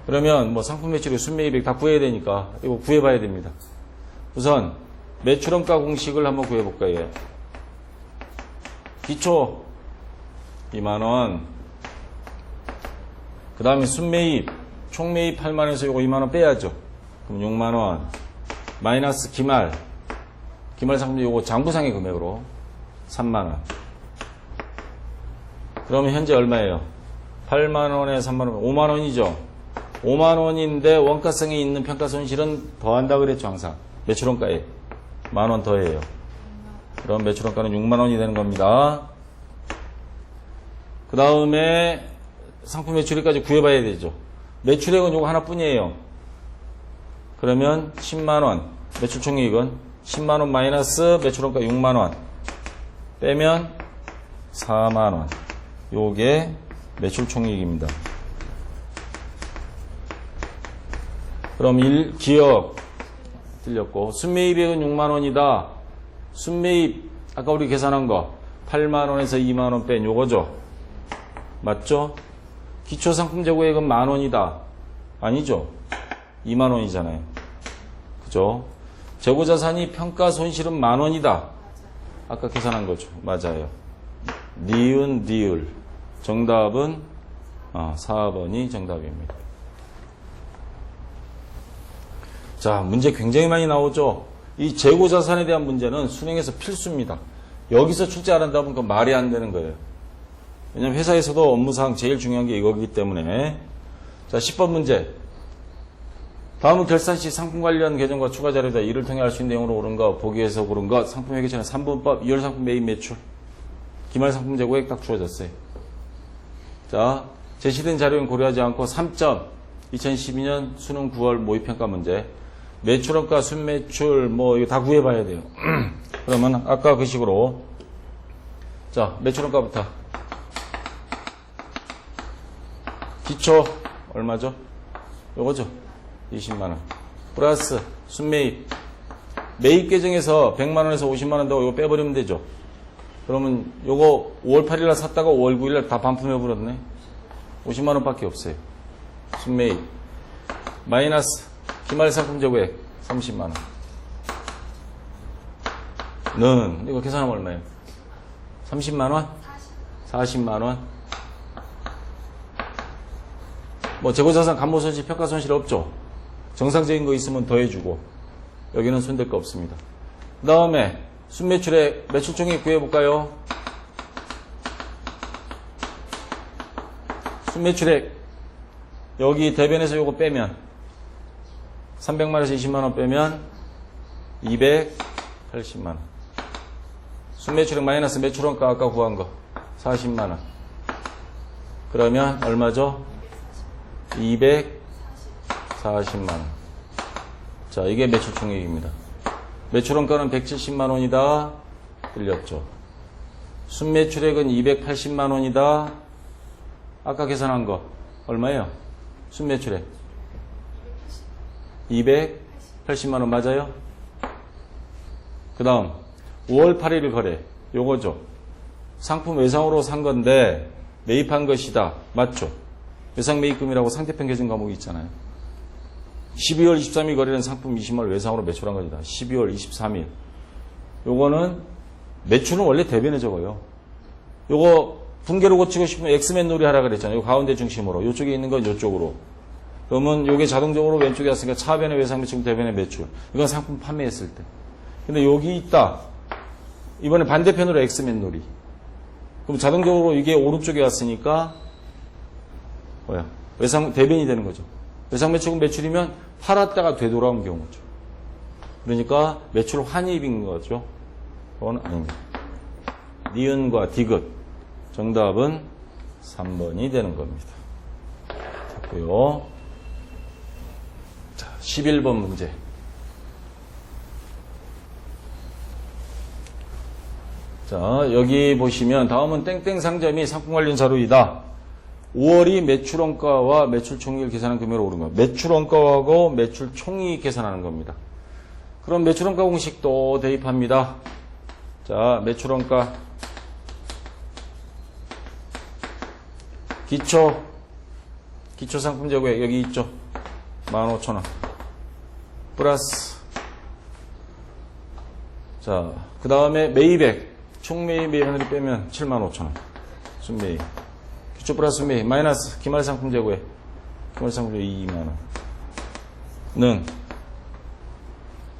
그러면 상품 매출액, 순매입액 다 구해야 되니까 이거 구해봐야 됩니다. 우선 매출원가 공식을 한번 구해볼까요? 기초 2만원, 그 다음에 순매입, 총매입 8만원에서 요거 2만원 빼야죠. 그럼 6만원, 마이너스 기말 상품 요거 장부상의 금액으로 3만원. 그러면 현재 얼마예요? 8만원에 3만원, 5만원이죠. 5만원인데 원가성에 있는 평가 손실은 더한다 그랬죠, 항상. 매출원가에 만원 더해요. 그럼 매출원가는 6만원이 되는 겁니다. 그 다음에 상품 매출액까지 구해봐야 되죠. 매출액은 요거 하나뿐이에요. 그러면 10만원, 매출 총이익은 10만원 마이너스 매출원가 6만원 빼면 4만원. 요게 매출 총이익입니다. 그럼 기업 틀렸고, 순매입액은 6만원이다. 순매입 아까 우리 계산한 거 8만원에서 2만원 뺀 요거죠. 맞죠? 기초상품 재고액은 만원이다. 아니죠? 2만원이잖아요. 그죠? 재고자산이 평가 손실은 만원이다. 아까 계산한 거죠. 맞아요. 니은, 니을. 정답은 4번이 정답입니다. 자, 문제 굉장히 많이 나오죠. 이 재고자산에 대한 문제는 수능에서 필수입니다. 여기서 출제 안 한다면 그건 말이 안 되는 거예요. 왜냐면 회사에서도 업무상 제일 중요한 게 이거기 때문에. 자, 10번 문제. 다음은 결산 시 상품 관련 계정과 추가 자료다. 이를 통해 알 수 있는 내용으로 옳은 것, 보기에서 고른 것, 상품 회계 전에 3분법, 2월 상품 매입 매출, 기말 상품 재고액 딱 주어졌어요. 자, 제시된 자료는 고려하지 않고 3점, 2012년 수능 9월 모의평가 문제. 매출원가, 순매출, 이거 다 구해봐야 돼요. 그러면 아까 그 식으로. 자, 매출원가부터. 기초, 얼마죠? 요거죠? 20만원. 플러스, 순매입. 매입 계정에서 100만원에서 50만원 더 이거 빼버리면 되죠. 그러면 요거 5월 8일날 샀다가 5월 9일날 다 반품해버렸네. 50만원 밖에 없어요. 순매입. 마이너스. 기말 상품 재고액 30만원. 는 이거 계산하면 얼마예요? 30만원? 40만원? 재고자산 감모손실 평가손실 없죠? 정상적인 거 있으면 더해주고 여기는 손댈 거 없습니다. 그 다음에 순매출액 매출총액 구해볼까요? 순매출액 여기 대변에서 요거 빼면 300만원에서 20만원 빼면 280만원. 순매출액 마이너스 매출원가 아까 구한 거 40만원. 그러면 얼마죠? 240만원. 자, 이게 매출 총액입니다. 매출원가는 170만원이다. 틀렸죠. 순매출액은 280만원이다. 아까 계산한 거 얼마예요? 순매출액 280만원 맞아요? 그 다음 5월 8일 거래 요거죠. 상품 외상으로 산 건데 매입한 것이다. 맞죠? 외상 매입금이라고 상대편 계정 과목이 있잖아요. 12월 23일 거래된 상품 20만원 외상으로 매출한 것이다. 12월 23일 요거는 매출은 원래 대변에 적어요. 요거 분계로 고치고 싶으면 엑스맨 놀이 하라 그랬잖아요. 요 가운데 중심으로. 요쪽에 있는 건 요쪽으로. 그러면 요게 자동적으로 왼쪽에 왔으니까 차변의 외상 매출, 대변의 매출. 이건 상품 판매했을 때. 근데 여기 있다. 이번에 반대편으로 엑스맨 놀이. 그럼 자동적으로 이게 오른쪽에 왔으니까 뭐야? 외상 대변이 되는 거죠. 외상 매출은 매출이면 팔았다가 되돌아온 경우죠. 그러니까 매출 환입인 거죠. 그건 아닙니다. 니은과 디귿. 정답은 3번이 되는 겁니다. 됐고요. 자, 11번 문제. 자, 여기 보시면 다음은 땡땡 상점이 상품 관련 자료이다. 5월이 매출원가와 매출총익을 계산한 금액으로 오른 거예요. 매출원가하고 매출총익 계산하는 겁니다. 그럼 매출원가 공식도 대입합니다. 자, 매출원가 기초 상품 재고액 여기 있죠. 15,000원 플러스 자, 그 다음에 매입액 총매입 매입을 빼면 75,000원 순매입 기초 플러스 순매입 마이너스 기말 상품 재고액 기말 상품 재고액 2만원 는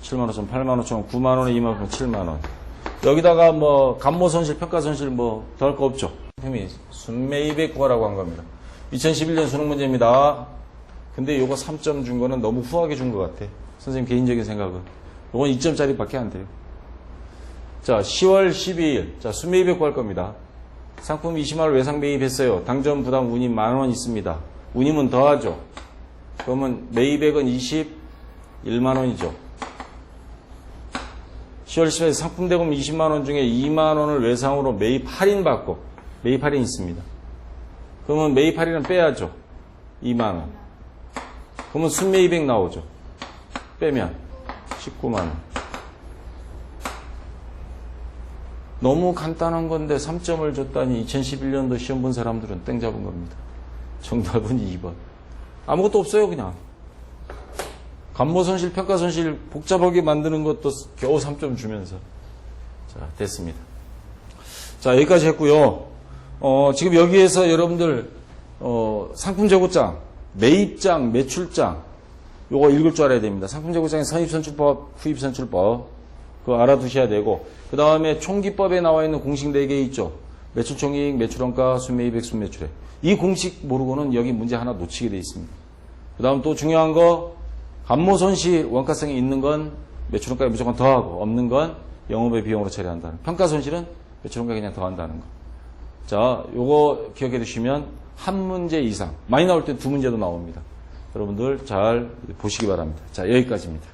7만 5천, 8만 5천, 9만 원에 2만 5천, 7만 원. 여기다가 뭐 감모 손실, 평가 손실 뭐 더 할 거 없죠. 선생님이 순매입액 구하라고 한 겁니다. 2011년 수능 문제입니다. 근데 요거 3점 준 거는 너무 후하게 준 것 같아. 선생님 개인적인 생각은. 요건 2점짜리밖에 안 돼요. 자, 10월 12일. 자, 순매입액 구할 겁니다. 상품 20만 원 외상 매입했어요. 당점 부담 운임 10,000원 있습니다. 운임은 더하죠. 그러면 매입액은 21만 원이죠. 10월 10일 상품 대금 20만 원 중에 2만 원을 외상으로 매입 할인 받고 매입 할인 있습니다. 그러면 매입 할인은 빼야죠. 2만 원. 그러면 순매입액 나오죠. 빼면 19만 원. 너무 간단한 건데 3점을 줬다니 2011년도 시험 본 사람들은 땡 잡은 겁니다. 정답은 2번. 아무것도 없어요, 그냥. 감모손실, 평가손실 복잡하게 만드는 것도 겨우 3점 주면서. 자, 됐습니다. 자, 여기까지 했고요. 지금 여기에서 여러분들 상품재고장, 매입장, 매출장 요거 읽을 줄 알아야 됩니다. 상품재고장에 선입선출법, 후입선출법 그거 알아두셔야 되고 그 다음에 총기법에 나와 있는 공식 4개 있죠. 매출총익, 매출원가, 순매입액, 순매출액. 이 공식 모르고는 여기 문제 하나 놓치게 돼 있습니다. 그 다음 또 중요한 거 감모손실 원가성이 있는 건 매출원가에 무조건 더하고 없는 건 영업의 비용으로 처리한다는 평가손실은 매출원가에 그냥 더한다는 거. 자, 요거 기억해 두시면 한 문제 이상 많이 나올 때 2문제도 나옵니다. 여러분들 잘 보시기 바랍니다. 자, 여기까지입니다.